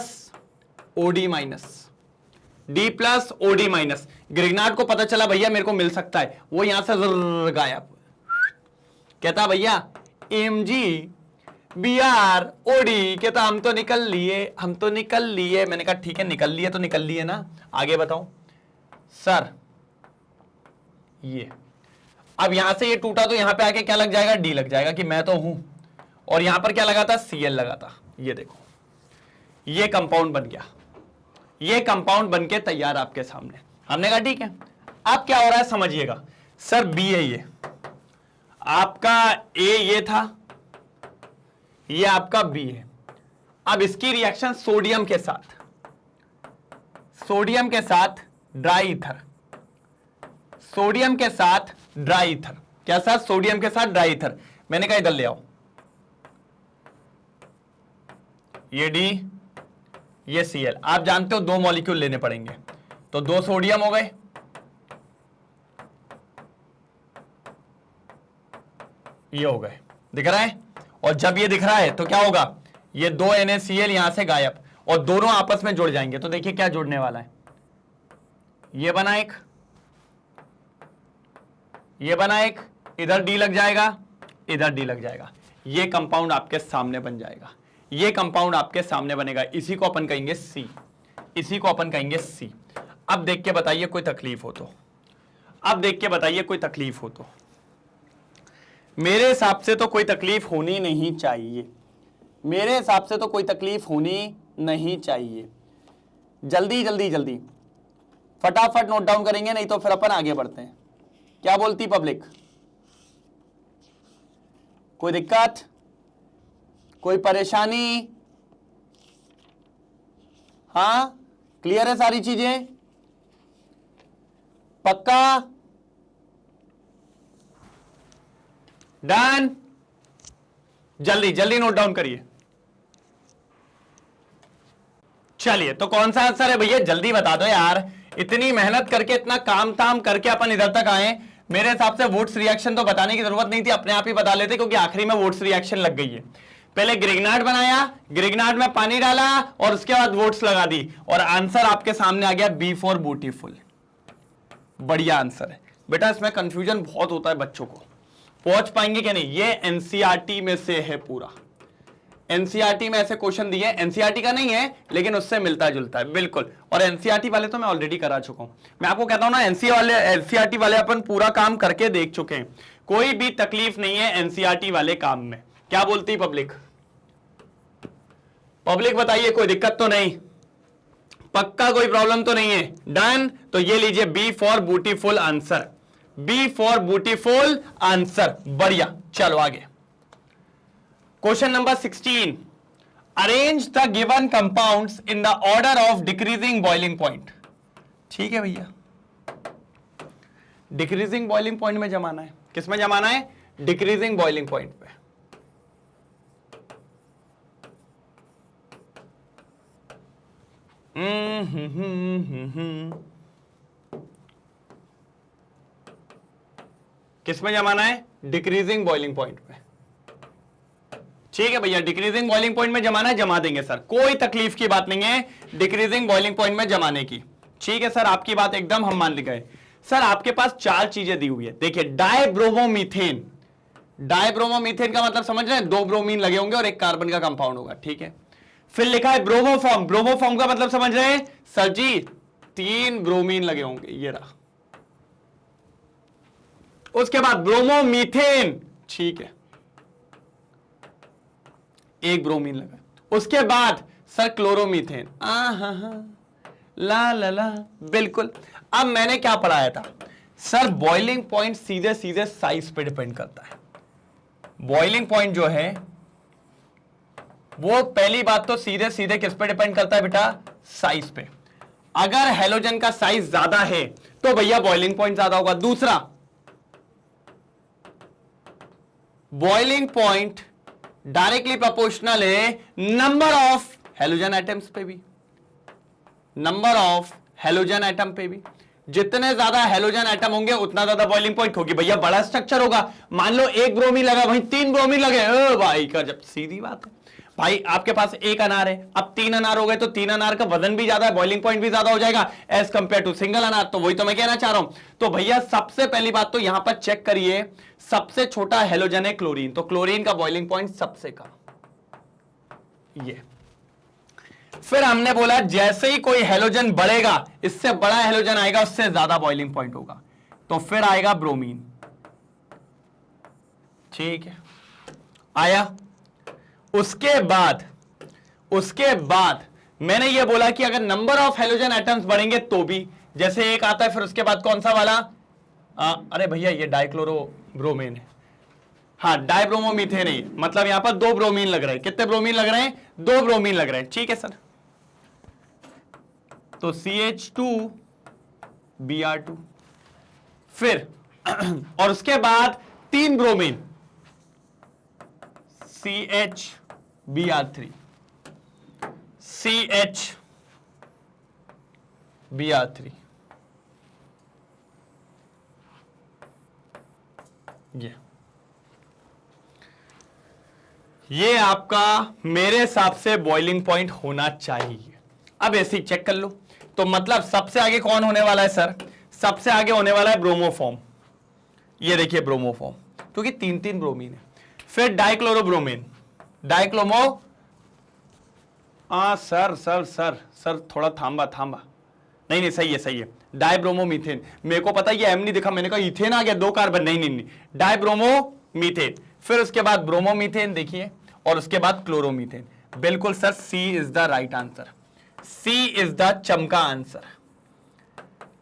Speaker 1: D+OD-। ग्रिग्नार्ड को पता चला भैया मेरे को मिल सकता है, वो यहां से गायब, कहता भैया MgBr-OD, कहता हम तो निकल लिए, हम तो निकल लिए। मैंने कहा ठीक है निकल लिए तो निकल लिए ना, आगे बताओ सर। ये अब यहां से ये टूटा तो यहां पे आके क्या लग जाएगा? D लग जाएगा कि मैं तो हूं, और यहां पर क्या लगा था? Cl लगा था। ये देखो ये कंपाउंड बन गया, ये कंपाउंड बन के तैयार आपके सामने। हमने कहा ठीक है। अब क्या हो रहा है समझिएगा सर, B है ये आपका, A ये था, ये आपका B है। अब इसकी रिएक्शन सोडियम के साथ, सोडियम के साथ ड्राई ईथर, सोडियम के साथ ड्राई ईथर। क्या सर? सोडियम के साथ ड्राई ईथर। मैंने कहा इधर ले आओ, ये D, ये Cl। आप जानते हो 2 मॉलिक्यूल लेने पड़ेंगे, तो 2 सोडियम हो गए, ये हो गए, दिख रहा है। और जब ये दिख रहा है तो क्या होगा? ये 2 NaCl यहां से गायब, और दोनों आपस में जुड़ जाएंगे। तो देखिए क्या जुड़ने वाला है, ये बना एक, ये बना एक, इधर D लग जाएगा, इधर D लग जाएगा। ये कंपाउंड आपके सामने बन जाएगा, ये कंपाउंड आपके सामने बनेगा। इसी को अपन कहेंगे C, इसी को अपन कहेंगे C। अब देख के बताइए कोई तकलीफ हो तो, अब देख के बताइए कोई तकलीफ हो तो। मेरे हिसाब से तो कोई तकलीफ होनी नहीं चाहिए, मेरे हिसाब से तो कोई तकलीफ होनी नहीं चाहिए। जल्दी जल्दी जल्दी फटाफट नोट डाउन करेंगे, नहीं तो फिर अपन आगे बढ़ते हैं। क्या बोलती पब्लिक? कोई दिक्कत, कोई परेशानी? हाँ क्लियर है सारी चीजें? पक्का? डन? जल्दी जल्दी नोट डाउन करिए। चलिए तो कौन सा आंसर है भैया? जल्दी बता दो यार, इतनी मेहनत करके, इतना काम ताम करके अपन इधर तक आए। मेरे हिसाब से वुड्स रिएक्शन तो बताने की जरूरत नहीं थी, अपने आप ही बता लेते, क्योंकि आखिरी में वुड्स रिएक्शन लग गई है। पहले ग्रिग्नार्ड बनाया, ग्रिग्नार्ड में पानी डाला और उसके बाद वुड्स लगा दी, और आंसर आपके सामने आ गया B फॉर ब्यूटीफुल। बढ़िया आंसर है बेटा। इसमें कंफ्यूजन बहुत होता है बच्चों को, पहुंच पाएंगे क्या नहीं। ये एनसीईआरटी में से है पूरा, एनसीईआरटी में ऐसे क्वेश्चन दिए। एनसीईआरटी का नहीं है लेकिन उससे मिलता जुलता है बिल्कुल। और एनसीईआरटी वाले तो मैं ऑलरेडी करा चुका हूं। मैं आपको कहता हूं ना, एनसीईआरटी वाले अपन पूरा काम करके देख चुके हैं, कोई भी तकलीफ नहीं है एनसीईआरटी वाले काम में। क्या बोलती पब्लिक? पब्लिक बताइए, कोई दिक्कत तो नहीं? पक्का कोई प्रॉब्लम तो नहीं है? डन? तो ये लीजिए B for beautiful answer, B for beautiful answer. बढ़िया, चलो आगे। Question number 16, arrange the given compounds in the order of decreasing boiling point. ठीक है भैया, डिक्रीजिंग बॉइलिंग पॉइंट में जमाना है। किस में जमाना है? डिक्रीजिंग बॉइलिंग पॉइंट पे। किस में जमाना है? डिक्रीजिंग बॉइलिंग पॉइंट में। ठीक है भैया, डिक्रीजिंग बॉइलिंग पॉइंट में जमाना है, जमा देंगे सर, कोई तकलीफ की बात नहीं है डिक्रीजिंग बॉइलिंग पॉइंट में जमाने की। ठीक है सर, आपकी बात एकदम हम मान गए। सर आपके पास 4 चीजें दी हुई है, देखिए डाइब्रोमोमीथेन। डाइब्रोमोमीथेन का मतलब समझ रहे हैं, 2 ब्रोमीन लगे होंगे और 1 कार्बन का कंपाउंड होगा। ठीक है, फिर लिखा है ब्रोमोफॉर्म। ब्रोमोफॉर्म का मतलब समझ रहे हैं सर जी, 3 ब्रोमीन लगे होंगे, ये रहा। उसके बाद ब्रोमोमीथेन, ठीक है, 1 ब्रोमीन लगा। उसके बाद सर क्लोरोमीथेन, ला ला ला, बिल्कुल। अब मैंने क्या पढ़ाया था सर, बॉइलिंग पॉइंट सीधे सीधे साइज पे डिपेंड करता है। बॉइलिंग पॉइंट जो है वो पहली बात तो सीधे सीधे किस पे डिपेंड करता है बेटा? साइज पे। अगर हेलोजन का साइज ज्यादा है तो भैया बॉइलिंग पॉइंट ज्यादा होगा। दूसरा, बॉइलिंग पॉइंट डायरेक्टली प्रोपोर्शनल है नंबर ऑफ हेलोजन एटम्स पे भी, नंबर ऑफ हेलोजन एटम पे भी। जितने ज्यादा हेलोजन एटम होंगे उतना ज्यादा बॉइलिंग पॉइंट होगी। भैया बड़ा स्ट्रक्चर होगा, मान लो 1 ब्रोमीन लगा, वहीं 3 ब्रोमीन लगे, ओ भाई का जब, सीधी बात है भाई, आपके पास 1 अनार है, अब 3 अनार हो गए तो 3 अनार का वजन भी ज्यादा है, बॉइलिंग पॉइंट भी ज्यादा हो जाएगा एज कंपेयर टू सिंगल अनार। तो वही तो मैं कहना चाह रहा हूं। तो भैया सबसे पहली बात तो यहां पर चेक करिए, सबसे छोटा हेलोजन है क्लोरीन, तो क्लोरीन का बॉइलिंग पॉइंट सबसे कम। ये फिर हमने बोला जैसे ही कोई हेलोजन बढ़ेगा, इससे बड़ा हेलोजन आएगा उससे ज्यादा बॉइलिंग पॉइंट होगा, तो फिर आएगा ब्रोमीन। ठीक है, आया। उसके बाद मैंने ये बोला कि अगर नंबर ऑफ हेलोजन एटम्स बढ़ेंगे तो भी, जैसे एक आता है, फिर उसके बाद कौन सा वाला, अरे भैया ये डाइक्लोरो ब्रोमीन है, हाँ डाइब्रोमोमीथेन है, मतलब यहां पर 2 ब्रोमीन लग रहे हैं। कितने ब्रोमीन लग रहे हैं? 2 ब्रोमीन लग रहे हैं। ठीक है सर, तो CH2Br2, फिर और उसके बाद 3 ब्रोमीन, CHBr3, CHBr3, ये आपका मेरे हिसाब से बॉइलिंग पॉइंट होना चाहिए। अब ऐसे ही चेक कर लो, तो मतलब सबसे आगे कौन होने वाला है सर? सबसे आगे होने वाला है ब्रोमोफॉर्म। ये देखिए ब्रोमोफॉर्म, क्योंकि 3 ब्रोमीन है। फिर डाइक्लोरोब्रोमीन, डाइक्लोमो, सर सर सर सर थोड़ा थांबा, नहीं सही है, डाइब्रोमोमीथेन। मेरे को पता ये एम नहीं दिखा, मैंने कहा इथेन आ गया, 2 कार्बन, नहीं, डाइब्रोमोमीथेन। फिर उसके बाद ब्रोमोमीथेन देखिए, और उसके बाद क्लोरोमीथेन। बिल्कुल sir, C is the right answer, C is the चमका आंसर,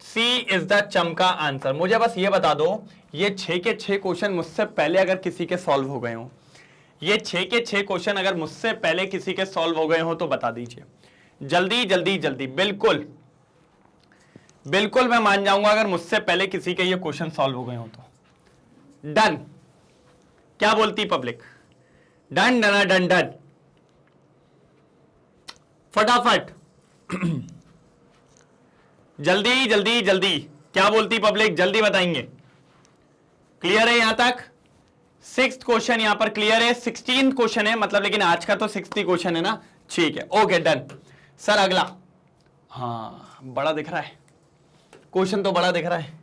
Speaker 1: सी इज द चमका आंसर। मुझे बस ये बता दो, ये 6 के 6 क्वेश्चन मुझसे पहले अगर किसी के सॉल्व हो गए हो, ये 6 के 6 क्वेश्चन अगर मुझसे पहले किसी के सॉल्व हो गए हो तो बता दीजिए, जल्दी जल्दी जल्दी। बिल्कुल बिल्कुल मैं मान जाऊंगा अगर मुझसे पहले किसी के ये क्वेश्चन सॉल्व हो गए हो तो। डन, क्या बोलती public? Done done done done, फटाफट जल्दी जल्दी जल्दी, क्या बोलती पब्लिक? जल्दी बताएंगे। क्लियर है यहां तक? 6th क्वेश्चन यहां पर क्लियर है, 16th क्वेश्चन है मतलब, लेकिन आज का तो 60 क्वेश्चन है ना। ठीक है, ओके डन। सर अगला, हाँ बड़ा दिख रहा है क्वेश्चन, तो बड़ा दिख रहा है।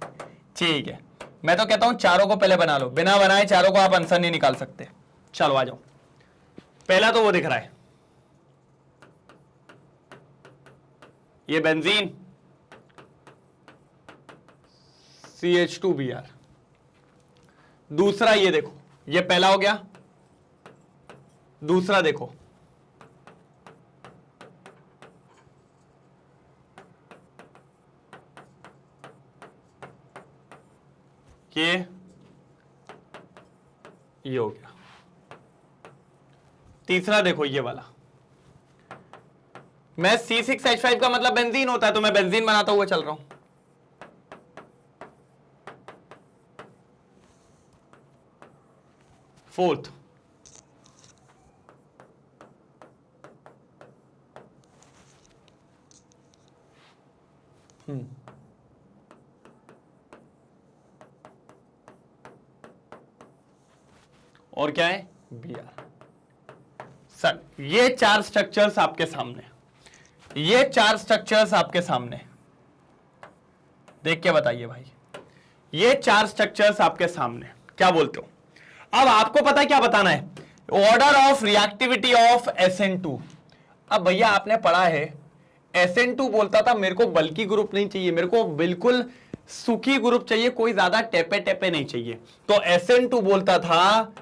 Speaker 1: ठीक है, मैं तो कहता हूं चारों को पहले बना लो, बिना बनाए चारों को आप आंसर नहीं निकाल सकते। चलो आ जाओ, पहला तो वो दिख रहा है, ये बेंजीन CH2Br। दूसरा ये देखो, ये पहला हो गया, दूसरा देखो, ये हो गया, तीसरा देखो ये वाला। मैं C6H5 का मतलब बेंजीन होता है, तो मैं बेंजीन बनाता हुआ चल रहा हूं। फोर्थ, और क्या है Br। सर ये 4 स्ट्रक्चर्स आपके सामने, ये 4 स्ट्रक्चर्स आपके सामने, देख के बताइए भाई, ये 4 स्ट्रक्चर्स आपके सामने, क्या बोलते हो? अब आपको पता है क्या बताना है, order of reactivity of SN2। अब भैया आपने पढ़ा है SN2 बोलता था मेरे को बल्की ग्रुप नहीं चाहिए, मेरे को बिल्कुल सूखी ग्रुप चाहिए, कोई ज्यादा टेपे टेपे नहीं चाहिए। तो SN2 बोलता था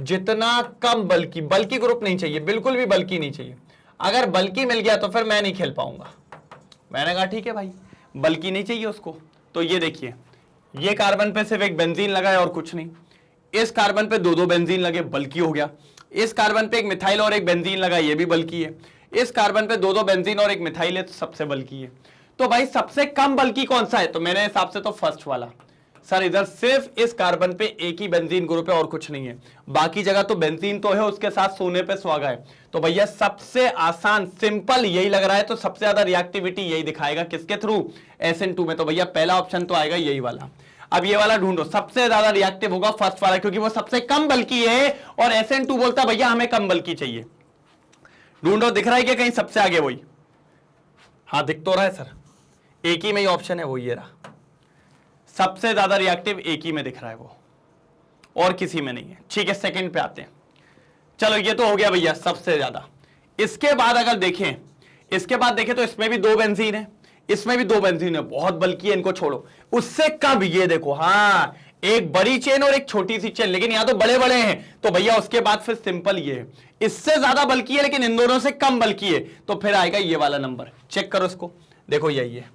Speaker 1: जितना कम बल्की, बल्की ग्रुप नहीं चाहिए, बिल्कुल भी बल्की नहीं चाहिए। अगर बल्की मिल गया तो फिर मैं नहीं खेल पाऊंगा। मैंने कहा ठीक है भाई, बल्की नहीं चाहिए उसको। तो ये देखिए, ये कार्बन पे सिर्फ एक बेंजीन लगा है और कुछ नहीं, इस कार्बन पे 2-2 बेंजीन लगे, बल्की हो गया। इस कार्बन पे एक मिथाइल और एक बेंजीन लगा, ये भी बल्की है। इस कार्बन पे 2-2 बेंजीन और एक मिथाइल है, तो सबसे बल्की है। तो भाई सबसे कम बल्की कौन सा है? तो मेरे हिसाब से तो फर्स्ट वाला। सर इधर सिर्फ इस कार्बन पे एक ही बेंजीन ग्रुप है और कुछ नहीं है, बाकी जगह तो बेंजीन तो है, उसके साथ सोने पे सुहागा है। तो भैया सबसे आसान सिंपल यही लग रहा है, तो सबसे ज्यादा रिएक्टिविटी यही दिखाएगा, किसके थ्रू? SN2 में। तो भैया पहला ऑप्शन तो आएगा यही वाला। अब ये वाला ढूंढो, सबसे ज्यादा रिएक्टिव होगा फर्स्ट वाला, क्योंकि वो सबसे कम बल्की है और SN2 बोलता भैया हमें कम बल्की चाहिए। ढूंढो, दिख रहा है कि कहीं सबसे आगे वही? हाँ दिख तो रहा है सर, एक ही में ही ऑप्शन है वो, ये रहा। सबसे ज्यादा रिएक्टिव एक ही में दिख रहा है वो, और किसी में नहीं है। ठीक है, सेकंड पे आते हैं। चलो ये तो हो गया भैया सबसे ज्यादा। इसके बाद अगर देखें, इसके बाद देखें तो इसमें भी 2 बेंजीन है, इसमें भी 2 बेंजीन है, बहुत बल्कि है, इनको छोड़ो। उससे कम ये देखो, हाँ एक बड़ी चेन और एक छोटी सी चेन, लेकिन यहां तो बड़े बड़े हैं। तो भैया उसके बाद फिर सिंपल ये है, इससे ज्यादा बल्कि है लेकिन इन दोनों से कम बल्कि है, तो फिर आएगा ये वाला नंबर। चेक करो इसको, देखो यही है,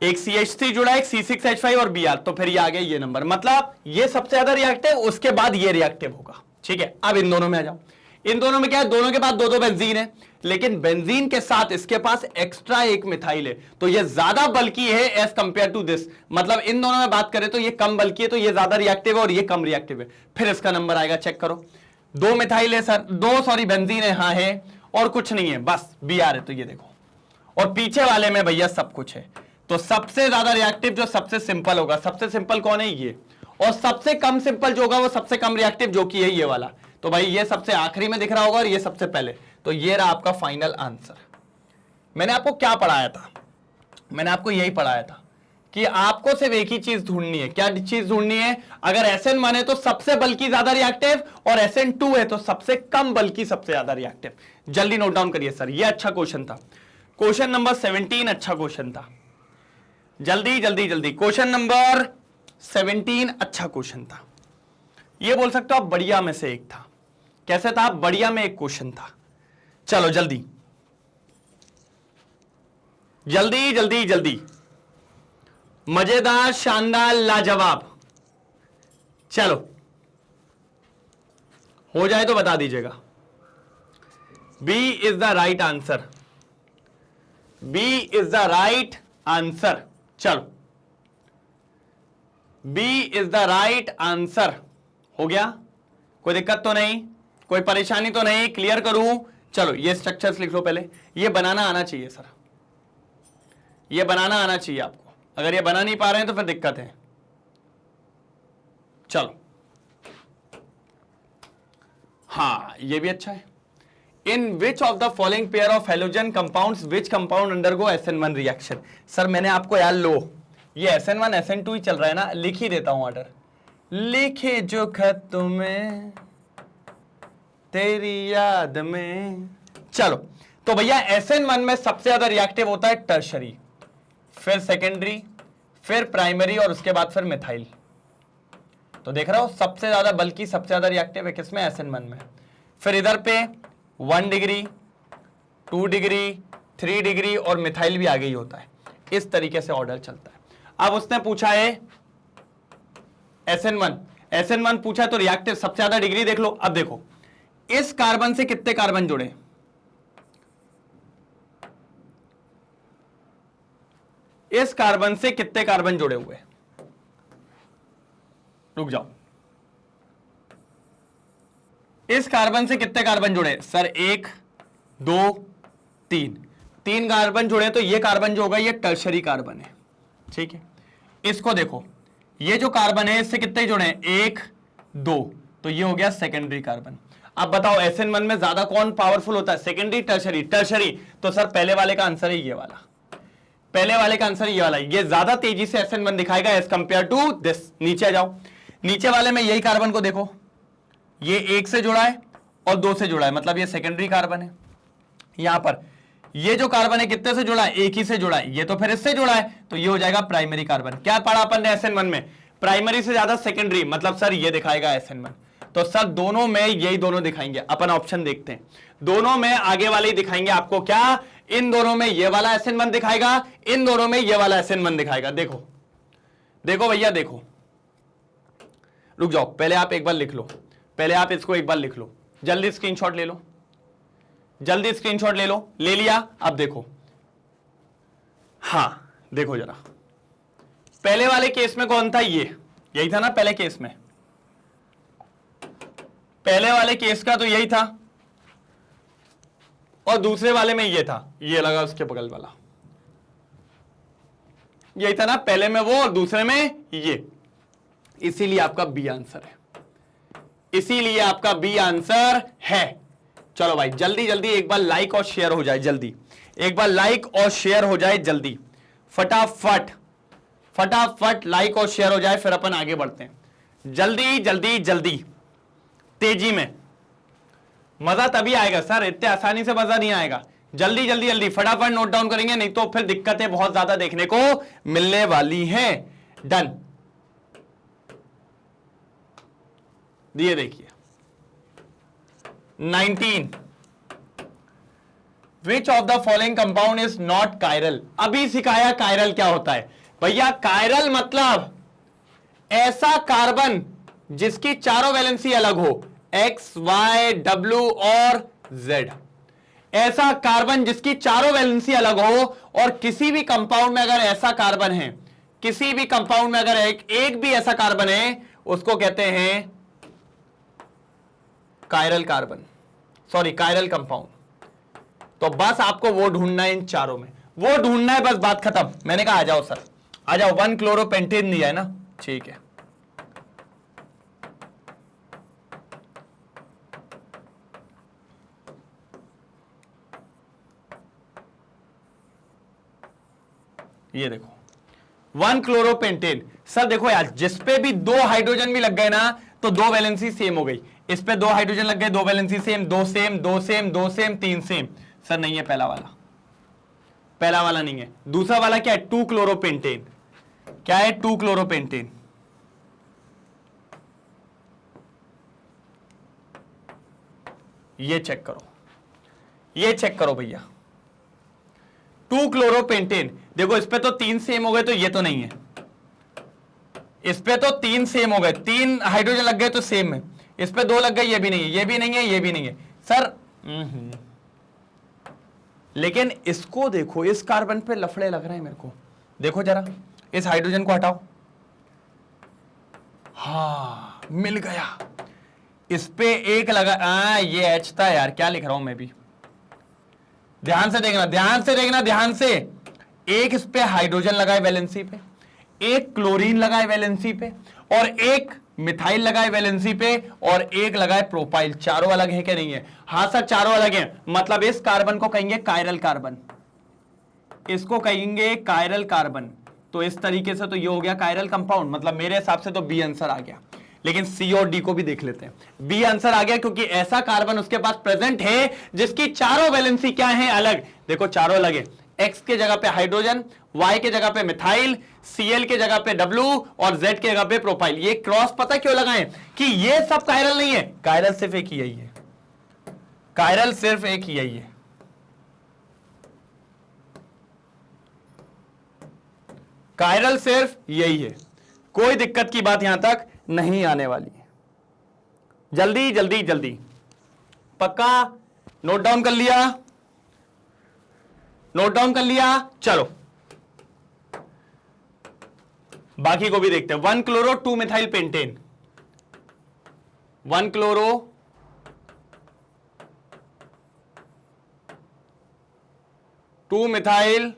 Speaker 1: एक CH3 जुड़ा, एक C6H5 और Br, तो फिर ये आ गया ये नंबर। मतलब ये सबसे ज्यादा रिएक्टिव, उसके बाद ये रिएक्टिव होगा। ठीक है, अब इन दोनों में आ जाओ। इन दोनों में क्या है? दोनों के पास 2-2 बेंजीन है, लेकिन बेंजीन के साथ इसके पास एक्स्ट्रा एक मिथाइल है, तो ये ज्यादा बल्की है एज कंपेयर टू दिस। मतलब इन दोनों में बात करें तो ये कम बल्की है, तो ये ज्यादा रिएक्टिव है और ये कम रिएक्टिव है। फिर इसका नंबर आएगा, चेक करो। 2 मिथाइल है सर, 2 बेंजीन है, हाँ है, और कुछ नहीं है, बस Br है। तो ये देखो, और पीछे वाले में भैया सब कुछ है। तो सबसे ज्यादा रिएक्टिव जो सबसे सिंपल होगा, सबसे सिंपल कौन है? ये। और सबसे कम सिंपल जो होगा वो सबसे कम रिएक्टिव, जो कि है ये वाला। तो भाई ये सबसे आखिरी में दिख रहा होगा और ये सबसे पहले। तो ये रहा आपका फाइनल आंसर। मैंने आपको क्या पढ़ाया था? मैंने आपको यही पढ़ाया था कि आपको सिर्फ एक ही चीज ढूंढनी है। क्या चीज ढूंढनी है? अगर SN1 है तो सबसे बल्कि ज्यादा रिएक्टिव, और SN2 है तो सबसे कम बल्कि सबसे ज्यादा रिएक्टिव। जल्दी नोट डाउन करिए सर, ये अच्छा क्वेश्चन था। क्वेश्चन नंबर 17 अच्छा क्वेश्चन था। जल्दी जल्दी जल्दी, क्वेश्चन नंबर 17 अच्छा क्वेश्चन था। ये बोल सकते हो आप बढ़िया में से एक था। कैसे था? बढ़िया में एक क्वेश्चन था। चलो जल्दी जल्दी जल्दी जल्दी, मजेदार, शानदार, लाजवाब। चलो हो जाए तो बता दीजिएगा। B is the right answer, B is the right answer. चलो B is the right answer. हो गया? कोई दिक्कत तो नहीं, कोई परेशानी तो नहीं? क्लियर करूं? चलो ये स्ट्रक्चर्स लिख लो पहले। ये बनाना आना चाहिए सर, ये बनाना आना चाहिए आपको। अगर ये बना नहीं पा रहे हैं तो फिर दिक्कत है। चलो हाँ ये भी अच्छा है। In which of the following pair of halogen compounds which compound undergo SN1 reaction. Sir मैंने आपको यार लो, ये SN1 SN2 ही चल रहा है ना, लिख ही देता हूं ऑर्डर। लिखे जो खत में तेरी याद में। चलो तो भैया SN1 में सबसे ज्यादा रिएक्टिव होता है टर्शरी, फिर सेकेंडरी, फिर प्राइमरी, और उसके बाद फिर मिथाइल। तो देख रहे हो सबसे ज्यादा बल्कि सबसे ज्यादा रिएक्टिव है किसमें? SN1 में। फिर इधर पे 1 डिग्री, 2 डिग्री, 3 डिग्री, और मिथाइल भी आगे ही होता है। इस तरीके से ऑर्डर चलता है। अब उसने पूछा है SN1 पूछा है, तो रिएक्टिव सबसे ज्यादा डिग्री देख लो। अब देखो इस कार्बन से कितने कार्बन जुड़े? इस कार्बन से कितने कार्बन जुड़े हुए? रुक जाओ, इस कार्बन से कितने कार्बन जुड़े? सर 1 2 3 कार्बन जुड़े, तो ये कार्बन जो होगा ये टर्शरी कार्बन है। ठीक है, इसको देखो, ये जो कार्बन है इससे कितने जुड़े हैं, 1 2, तो ये हो गया सेकेंडरी कार्बन। अब बताओ SN1 में ज्यादा कौन पावरफुल होता है, सेकेंडरी टर्शरी? टर्शरी। तो सर पहले वाले का आंसर है ये वाला, पहले वाले का आंसर ये वाला, ये ज्यादा तेजी से SN1 दिखाएगा एज कंपेयर टू दिस। नीचे आ जाओ, नीचे वाले में यही कार्बन को देखो, ये 1 से जुड़ा है और 2 से जुड़ा है, मतलब ये सेकेंडरी कार्बन है। यहां पर ये जो कार्बन है कितने से जुड़ा है, 1 ही से जुड़ा है, ये तो फिर इससे जुड़ा है, तो ये हो जाएगा प्राइमरी कार्बन। क्या पढ़ा अपन ने SN1 में, प्राइमरी से ज्यादा सेकेंडरी, मतलब सर ये दिखाएगा SN1। तो सर दोनों में यही दोनों दिखाएंगे। अपन ऑप्शन देखते हैं, दोनों में आगे वाले ही दिखाएंगे आपको। क्या इन दोनों में ये वाला SN1 दिखाएगा, इन दोनों में ये वाला SN1 दिखाएगा। देखो देखो भैया देखो, रुक जाओ, पहले आप एक बार लिख लो, पहले आप इसको एक बार लिख लो, जल्दी स्क्रीनशॉट ले लो, जल्दी स्क्रीनशॉट ले लो। ले लिया? अब देखो, हां देखो जरा, पहले वाले केस में कौन था, ये यही था ना पहले केस में, पहले वाले केस का तो यही था, और दूसरे वाले में ये था, ये लगा उसके बगल वाला, यही था ना, पहले में वो और दूसरे में ये। इसीलिए आपका बी आंसर है, इसीलिए आपका बी आंसर है। चलो भाई जल्दी जल्दी एक बार लाइक और शेयर हो जाए, जल्दी एक बार लाइक और शेयर हो जाए, जल्दी फटाफट फटाफट लाइक और शेयर हो जाए, फिर अपन आगे बढ़ते हैं। जल्दी जल्दी जल्दी, तेजी में। मजा तभी आएगा सर, इतने आसानी से मजा नहीं आएगा। जल्दी जल्दी जल्दी फटाफट नोट डाउन करेंगे, नहीं तो फिर दिक्कतें बहुत ज्यादा देखने को मिलने वाली हैं। डन, दिए देखिए 19, विच of the following compound is not chiral. अभी सिखाया कायरल क्या होता है भैया। कायरल मतलब ऐसा कार्बन जिसकी चारों वैलेंसी अलग हो, X Y W और Z। ऐसा कार्बन जिसकी चारों वैलेंसी अलग हो, और किसी भी कंपाउंड में अगर ऐसा कार्बन है, किसी भी कंपाउंड में अगर एक भी ऐसा कार्बन है, उसको कहते हैं chiral carbon, sorry chiral compound. तो बस आपको वो ढूंढना है, इन चारों में वो ढूंढना है, बस बात खत्म। मैंने कहा आ जाओ सर, आ जाओ। 1 क्लोरोपेंटेन दिया है ना, ठीक है। ये देखो 1 क्लोरोपेंटेन। सर देखो यार, जिसपे भी 2 हाइड्रोजन भी लग गए ना, तो 2 वैलेंसी सेम हो गई। इस पे 2 हाइड्रोजन लग गए, 2 valency same, 2 same, 2 same, 2 same, 3 same. Sir नहीं है पहला वाला, पहला वाला नहीं है। दूसरा वाला क्या है, 2 क्लोरोपेंटेन। क्या है, 2 क्लोरोपेंटेन। ये चेक करो, ये चेक करो भैया, 2 क्लोरोपेंटेन। देखो इस पे तो 3 सेम हो गए, तो ये तो नहीं है। इस पे तो 3 सेम हो गए, 3 हाइड्रोजन लग गए तो सेम है। इस पे 2 लग गए, ये भी नहीं है, ये भी नहीं है, ये भी नहीं है सर। लेकिन इसको देखो, इस कार्बन पे लफड़े लग रहे हैं मेरे को। देखो जरा, इस हाइड्रोजन को हटाओ, हाँ मिल गया। इस पे 1 लगा, ये H था यार, क्या लिख रहा हूं मैं भी। ध्यान से देखना, ध्यान से देखना, ध्यान से। एक इस पे हाइड्रोजन लगाए वैलेंसी पे, एक क्लोरीन लगाए वैलेंसी पे, और एक मिथाइल लगाए वैलेंसी पे, और एक लगाए प्रोपाइल। चारों अलग है क्या, नहीं है? हां सर चारों अलग हैं, मतलब इस कार्बन को कहेंगे कायरल कार्बन, इसको कहेंगे कायरल कार्बन। तो इस तरीके से तो ये हो गया कायरल कंपाउंड, मतलब मेरे हिसाब से तो बी आंसर आ गया। लेकिन सी और डी को भी देख लेते हैं। बी आंसर आ गया क्योंकि ऐसा कार्बन उसके पास प्रेजेंट है जिसकी चारों वैलेंसी क्या है, अलग। देखो चारों अलग है, X के जगह पे हाइड्रोजन, Y के जगह पे मिथाइल, Cl के जगह पे W और Z के जगह पे प्रोपाइल। ये क्रॉस पता क्यों लगाएं कि ये सब कायरल नहीं है, कायरल सिर्फ एक ही यही है, कायरल सिर्फ एक ही यही है। कायरल सिर्फ यही है, कोई दिक्कत की बात यहां तक नहीं आने वाली है। जल्दी जल्दी जल्दी, पक्का नोट डाउन कर लिया, नोट डाउन कर लिया। चलो बाकी को भी देखते हैं। 1 chloro 2 methyl pentane, 1 chloro 2 methyl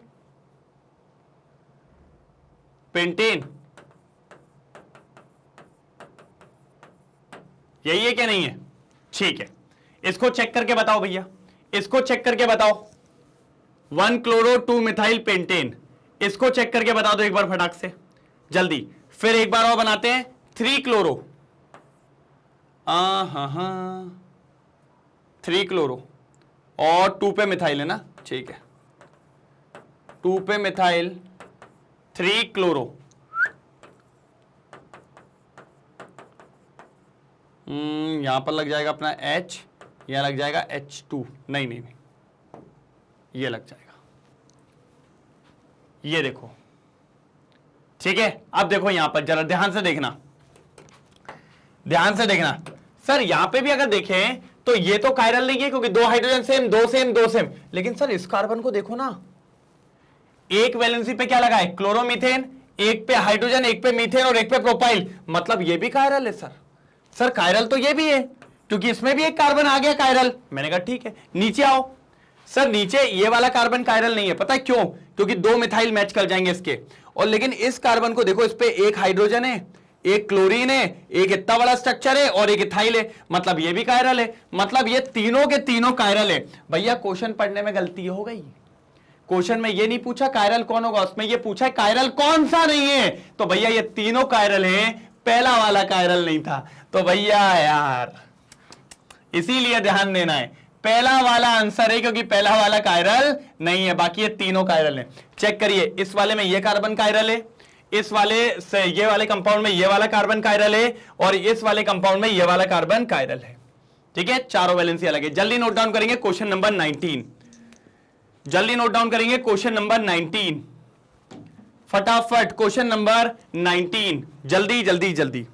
Speaker 1: pentane. यही है क्या नहीं है? ठीक है, इसको चेक करके बताओ भैया, इसको चेक करके बताओ। 1 क्लोरो 2 मिथाइल पेंटेन, इसको चेक करके बता दो एक बार फटाक से जल्दी। फिर एक बार और बनाते हैं 3 क्लोरो, हाँ 3 क्लोरो और 2 पे मिथाइल है ना, ठीक है, 2 पे मिथाइल 3 क्लोरो, यहां पर लग जाएगा अपना H, यहां लग जाएगा H2, नहीं, ये लग जाएगा, ये देखो, ठीक है। अब देखो यहां पर जरा ध्यान से देखना, ध्यान से देखना सर, यहां पे भी अगर देखें तो ये तो कायरल नहीं है क्योंकि 2 हाइड्रोजन सेम, 2 सेम 2 सेम, लेकिन सर इस कार्बन को देखो ना, एक वैलेंसी पे क्या लगा है? क्लोरोमीथेन, एक पे हाइड्रोजन, एक पे मीथेन और एक पे प्रोपाइल, मतलब ये भी कायरल है सर। सर कायरल तो ये भी है क्योंकि इसमें भी एक कार्बन आ गया कायरल। मैंने कहा ठीक है, नीचे आओ। सर नीचे ये वाला कार्बन कायरल नहीं है, पता है क्यों? क्योंकि 2 मिथाइल मैच कर जाएंगे इसके, और लेकिन इस कार्बन को देखो, इस पे एक हाइड्रोजन है, एक क्लोरीन है, एक इतना बड़ा स्ट्रक्चर है और एक इथाइल है, मतलब ये भी कायरल है, मतलब ये तीनों के तीनों कायरल है। भैया क्वेश्चन पढ़ने में गलती हो गई, क्वेश्चन में ये नहीं पूछा कायरल कौन होगा, उसमें ये पूछा कायरल कौन सा नहीं है। तो भैया ये तीनों कायरल हैं, पहला वाला कायरल नहीं था। तो भैया यार इसीलिए ध्यान देना है, पहला वाला आंसर है क्योंकि पहला वाला कायरल नहीं है, बाकी ये तीनों कायरल हैं। चेक करिए, इस वाले में ये कार्बन कायरल है, इस वाले से ये वाले कंपाउंड में ये वाला कार्बन कायरल है, और इस वाले कंपाउंड में ये वाला कार्बन कायरल है। ठीक है, चारों वैलेंसी अलग है। जल्दी नोट डाउन करेंगे क्वेश्चन नंबर 19, जल्दी नोट डाउन करेंगे क्वेश्चन नंबर 19, फटाफट क्वेश्चन नंबर 19, जल्दी जल्दी जल्दी।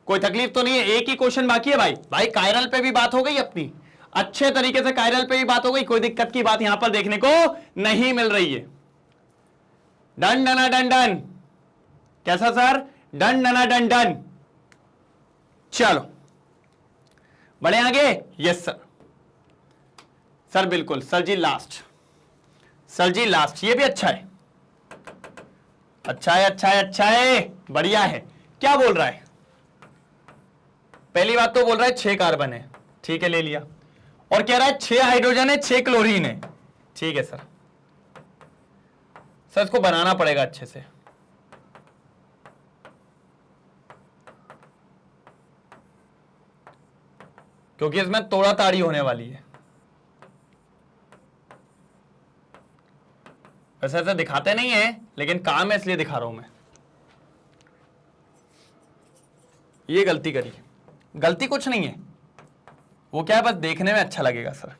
Speaker 1: कोई तकलीफ तो नहीं है? एक ही क्वेश्चन बाकी है भाई कायरल पे भी बात हो गई अपनी, अच्छे तरीके से कायरल पे भी बात हो गई, कोई दिक्कत की बात यहां पर देखने को नहीं मिल रही है। डन डना डन डन, कैसा सर? डन डना डन डन। चलो बढ़े आगे। यस सर, सर बिल्कुल sir ji, last, sir ji last, ये भी अच्छा है, अच्छा है अच्छा है अच्छा है, बढ़िया है। क्या बोल रहा है? पहली बात तो बोल रहा है 6 कार्बन है, ठीक है ले लिया, और कह रहा है 6 हाइड्रोजन है 6 क्लोरीन है, ठीक है सर। सर इसको बनाना पड़ेगा अच्छे से, क्योंकि इसमें तोड़ा ताड़ी होने वाली है। वैसे ऐसे दिखाते नहीं है, लेकिन काम है इसलिए दिखा रहा हूं मैं। ये गलती करी, गलती कुछ नहीं है, वो क्या है बस देखने में अच्छा लगेगा सर,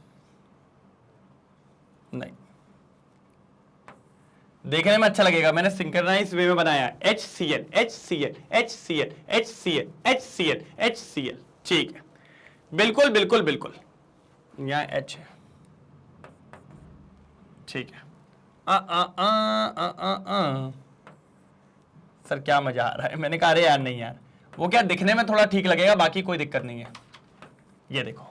Speaker 1: नहीं देखने में अच्छा लगेगा, मैंने सिंक्रोनाइज वे में बनाया HCl HCl HCl HCl HCl HCl, ठीक है, बिल्कुल बिल्कुल बिल्कुल, यहां H है, ठीक है। सर क्या मजा आ रहा है, मैंने कहा अरे यार नहीं यार, वो क्या दिखने में थोड़ा ठीक लगेगा, बाकी कोई दिक्कत नहीं है। ये देखो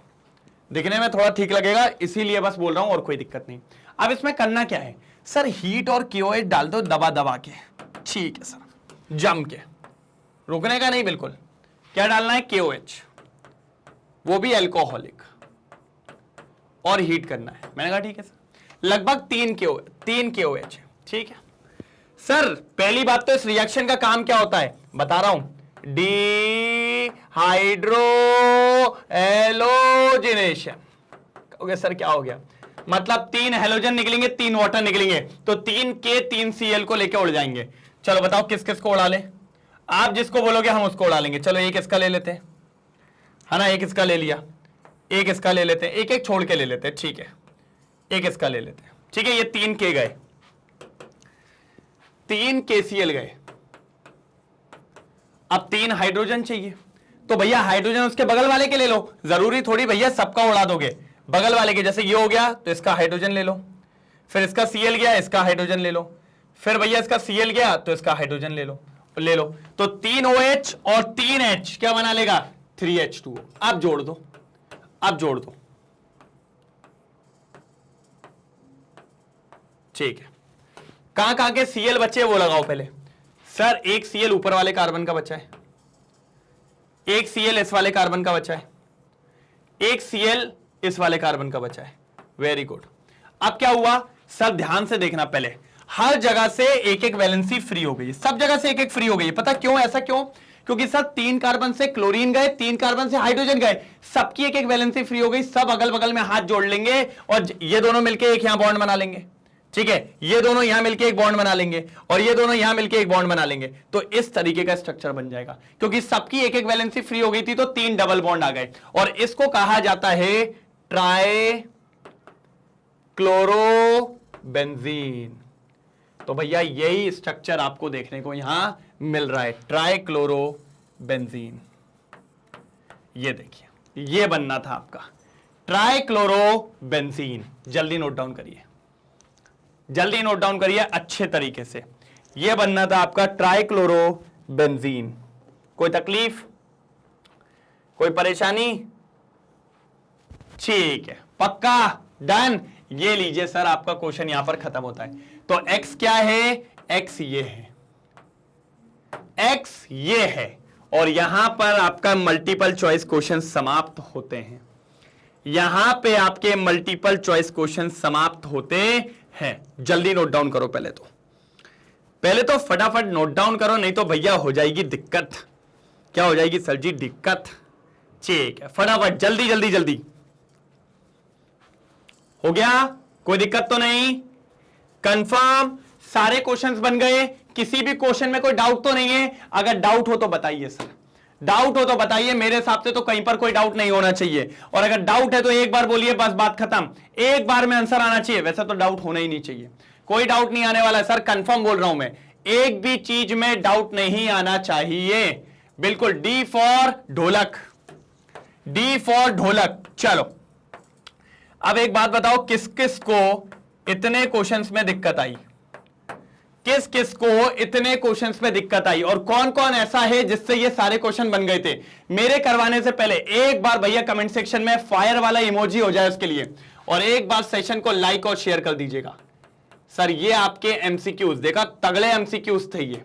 Speaker 1: दिखने में थोड़ा ठीक लगेगा, इसीलिए बस बोल रहा हूं, और कोई दिक्कत नहीं। अब इसमें करना क्या है सर? हीट और KOH डाल दो दबा दबा के, ठीक है सर, जम के, रुकने का नहीं बिल्कुल। क्या डालना है? KOH, वो भी एल्कोहलिक, और हीट करना है। मैंने कहा ठीक है सर, लगभग 3 KOH, ठीक है सर। पहली बात तो इस रिएक्शन का काम क्या होता है बता रहा हूं, डिहाइड्रोएलोजिनेशन। ओके सर क्या हो गया? मतलब 3 हेलोजन निकलेंगे, 3 वाटर निकलेंगे, तो 3 K 3 Cl को लेके उड़ जाएंगे। चलो बताओ किस किस को उड़ा ले? आप जिसको बोलोगे हम उसको उड़ा लेंगे। चलो एक इसका ले लेते हैं, है ना, एक इसका ले लिया, एक इसका ले लेते हैं, एक एक छोड़ के ले लेते हैं, ठीक है, एक इसका ले लेते हैं, ठीक है। ये 3 K गए, 3 KCl गए, अब 3 हाइड्रोजन चाहिए, तो भैया हाइड्रोजन उसके बगल वाले के ले लो, जरूरी थोड़ी भैया सबका उड़ा दोगे, बगल वाले के। जैसे ये हो गया तो इसका हाइड्रोजन ले लो, फिर इसका Cl गया, इसका हाइड्रोजन ले लो, फिर भैया इसका Cl गया तो इसका हाइड्रोजन ले लो, तो 3 OH और 3 H क्या बना लेगा? 3H2O। अब जोड़ दो, अब जोड़ दो, ठीक है। कहां कहां के Cl बचे वो लगाओ पहले। सर एक Cl ऊपर वाले कार्बन का बचा है, एक Cl इस वाले कार्बन का बचा है, एक Cl इस वाले कार्बन का बचा है। Very good. अब क्या हुआ सर, ध्यान से देखना, पहले हर जगह से एक एक वैलेंसी फ्री हो गई, सब जगह से एक एक फ्री हो गई। पता क्यों, ऐसा क्यों? क्योंकि सर 3 कार्बन से क्लोरीन गए, 3 कार्बन से हाइड्रोजन गए, सबकी एक एक वैलेंसी फ्री हो गई। सब अगल बगल में हाथ जोड़ लेंगे और ये दोनों मिलकर एक यहां बॉन्ड बना लेंगे, ठीक है, ये दोनों यहां मिलकर एक बॉन्ड बना लेंगे और ये दोनों यहां मिलकर एक बॉन्ड बना लेंगे। तो इस तरीके का स्ट्रक्चर बन जाएगा, क्योंकि सबकी एक एक वैलेंसी फ्री हो गई थी तो 3 डबल बॉन्ड आ गए। और इसको कहा जाता है ट्राई क्लोरोबेंजीन। तो भैया यही स्ट्रक्चर आपको देखने को यहां मिल रहा है, ट्राई क्लोरोबेंजीन। ये देखिए, ये बनना था आपका ट्राई क्लोरोबेंजीन। जल्दी नोट डाउन करिए, जल्दी नोट डाउन करिए अच्छे तरीके से। ये बनना था आपका ट्राई क्लोरोबेंजीन। कोई तकलीफ, कोई परेशानी? ठीक है, पक्का, डन। ये लीजिए सर, आपका क्वेश्चन यहां पर खत्म होता है। तो x क्या है, x ये है, x ये है, और यहां पर आपका मल्टीपल चॉइस क्वेश्चन समाप्त होते हैं। यहां पे आपके मल्टीपल चॉइस क्वेश्चन समाप्त होते हैं। जल्दी नोट डाउन करो, पहले तो फटाफट नोट डाउन करो, नहीं तो भैया हो जाएगी दिक्कत। क्या हो जाएगी सर जी? दिक्कत। ठीक है, फटाफट, जल्दी जल्दी जल्दी। हो गया? कोई दिक्कत तो नहीं? कंफर्म? सारे क्वेश्चंस बन गए? किसी भी क्वेश्चन में कोई डाउट तो नहीं है? अगर डाउट हो तो बताइए सर, डाउट हो तो बताइए। मेरे हिसाब से तो कहीं पर कोई डाउट नहीं होना चाहिए, और अगर डाउट है तो एक बार बोलिए, बस बात खत्म। एक बार में आंसर आना चाहिए, वैसे तो डाउट होना ही नहीं चाहिए। कोई डाउट नहीं आने वाला है सर, कंफर्म बोल रहा हूं मैं, एक भी चीज में डाउट नहीं आना चाहिए। बिल्कुल, डी फॉर ढोलक, डी फॉर ढोलक। चलो अब एक बात बताओ, किस किस को इतने क्वेश्चंस में दिक्कत आई? किस किस को इतने क्वेश्चंस में दिक्कत आई, और कौन कौन ऐसा है जिससे ये सारे क्वेश्चन बन गए थे? मेरे करवाने से पहले एक बार भैया कमेंट सेक्शन में फायर वाला इमोजी हो जाए उसके लिए, और एक बार सेशन को लाइक और शेयर कर दीजिएगा। सर ये आपके एमसीक्यूज, देखा, तगड़े एमसीक्यूज थे ये।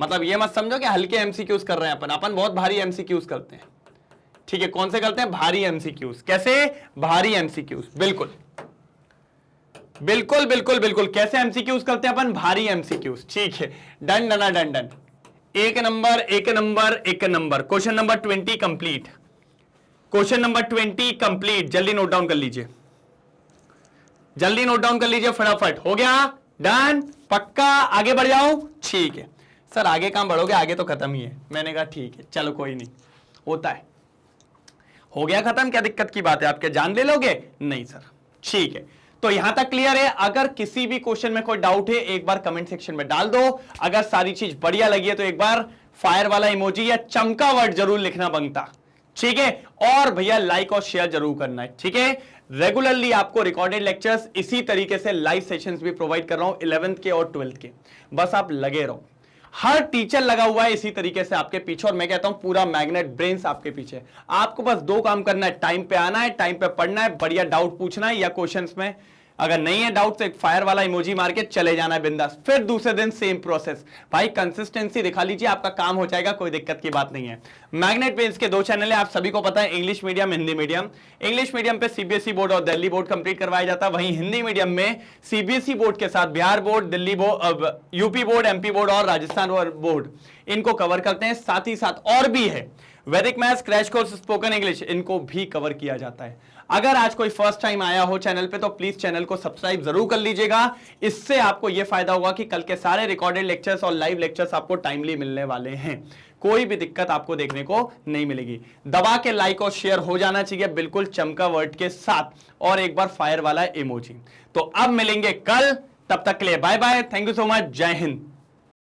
Speaker 1: मतलब ये मत समझो कि हल्के एमसीक्यूज कर रहे हैं अपन बहुत भारी एमसीक्यूज करते हैं। ठीक है, कौन से करते हैं? भारी एमसीक्यूज। कैसे? भारी एमसीक्यूज। बिल्कुल बिल्कुल बिल्कुल बिल्कुल। कैसे एमसीक्यूज करते हैं अपन? भारी एमसीक्यूज। ठीक है, डन डन डन डन। एक नंबर एक नंबर एक number. Question number 20 complete, question number 20 complete. जल्दी नोट डाउन कर लीजिए, जल्दी नोट डाउन कर लीजिए फटाफट। हो गया? डन? पक्का? आगे बढ़ जाऊं? ठीक है सर, आगे कहां बढ़ोगे, आगे तो खत्म ही है। मैंने कहा ठीक है, चलो कोई नहीं, होता है। हो गया खत्म, क्या दिक्कत की बात है? आपके जान ले लोगे? नहीं सर। ठीक है, तो यहां तक क्लियर है। अगर किसी भी क्वेश्चन में कोई डाउट है एक बार कमेंट सेक्शन में डाल दो। अगर सारी चीज बढ़िया लगी है तो एक बार फायर वाला इमोजी या चमका वर्ड जरूर लिखना बनता, ठीक है। और भैया लाइक और शेयर जरूर करना है, ठीक है। रेगुलरली आपको रिकॉर्डेड लेक्चर्स इसी तरीके से लाइव सेशंस भी प्रोवाइड कर रहा हूं 11th के और 12th के। बस आप लगे रहो, हर टीचर लगा हुआ है इसी तरीके से आपके पीछे, और मैं कहता हूं पूरा मैग्नेट ब्रेन्स आपके पीछे। आपको बस 2 काम करना है, टाइम पे आना है, टाइम पे पढ़ना है, बढ़िया डाउट पूछना है, या क्वेश्चंस में अगर नहीं है डाउट तो एक फायर वाला इमोजी मार के चले जाना है बिंदास। फिर दूसरे दिन सेम प्रोसेस। भाई कंसिस्टेंसी दिखा लीजिए, आपका काम हो जाएगा, कोई दिक्कत की बात नहीं है। मैग्नेट ब्रेन्स के 2 चैनल है, आप सभी को पता है, English medium, Hindi medium. English medium पे सीबीएसई बोर्ड और दिल्ली बोर्ड कंप्लीट करवाया जाता है, वहीं हिंदी मीडियम में सीबीएसई बोर्ड के साथ Bihar board, Delhi board, UP board, MP board और राजस्थान बोर्ड, इनको कवर करते हैं। साथ ही साथ और भी है, वैदिक maths, crash course, spoken English, इनको भी कवर किया जाता है। अगर आज कोई फर्स्ट टाइम आया हो चैनल पे तो प्लीज चैनल को सब्सक्राइब जरूर कर लीजिएगा। इससे आपको यह फायदा होगा कि कल के सारे रिकॉर्डेड लेक्चर्स और लाइव लेक्चर्स आपको टाइमली मिलने वाले हैं, कोई भी दिक्कत आपको देखने को नहीं मिलेगी। दबा के लाइक और शेयर हो जाना चाहिए बिल्कुल चमका वर्ड के साथ, और एक बार फायर वाला इमोजी। तो अब मिलेंगे कल, तब तक के लिए bye bye, thank you so much, जय हिंद।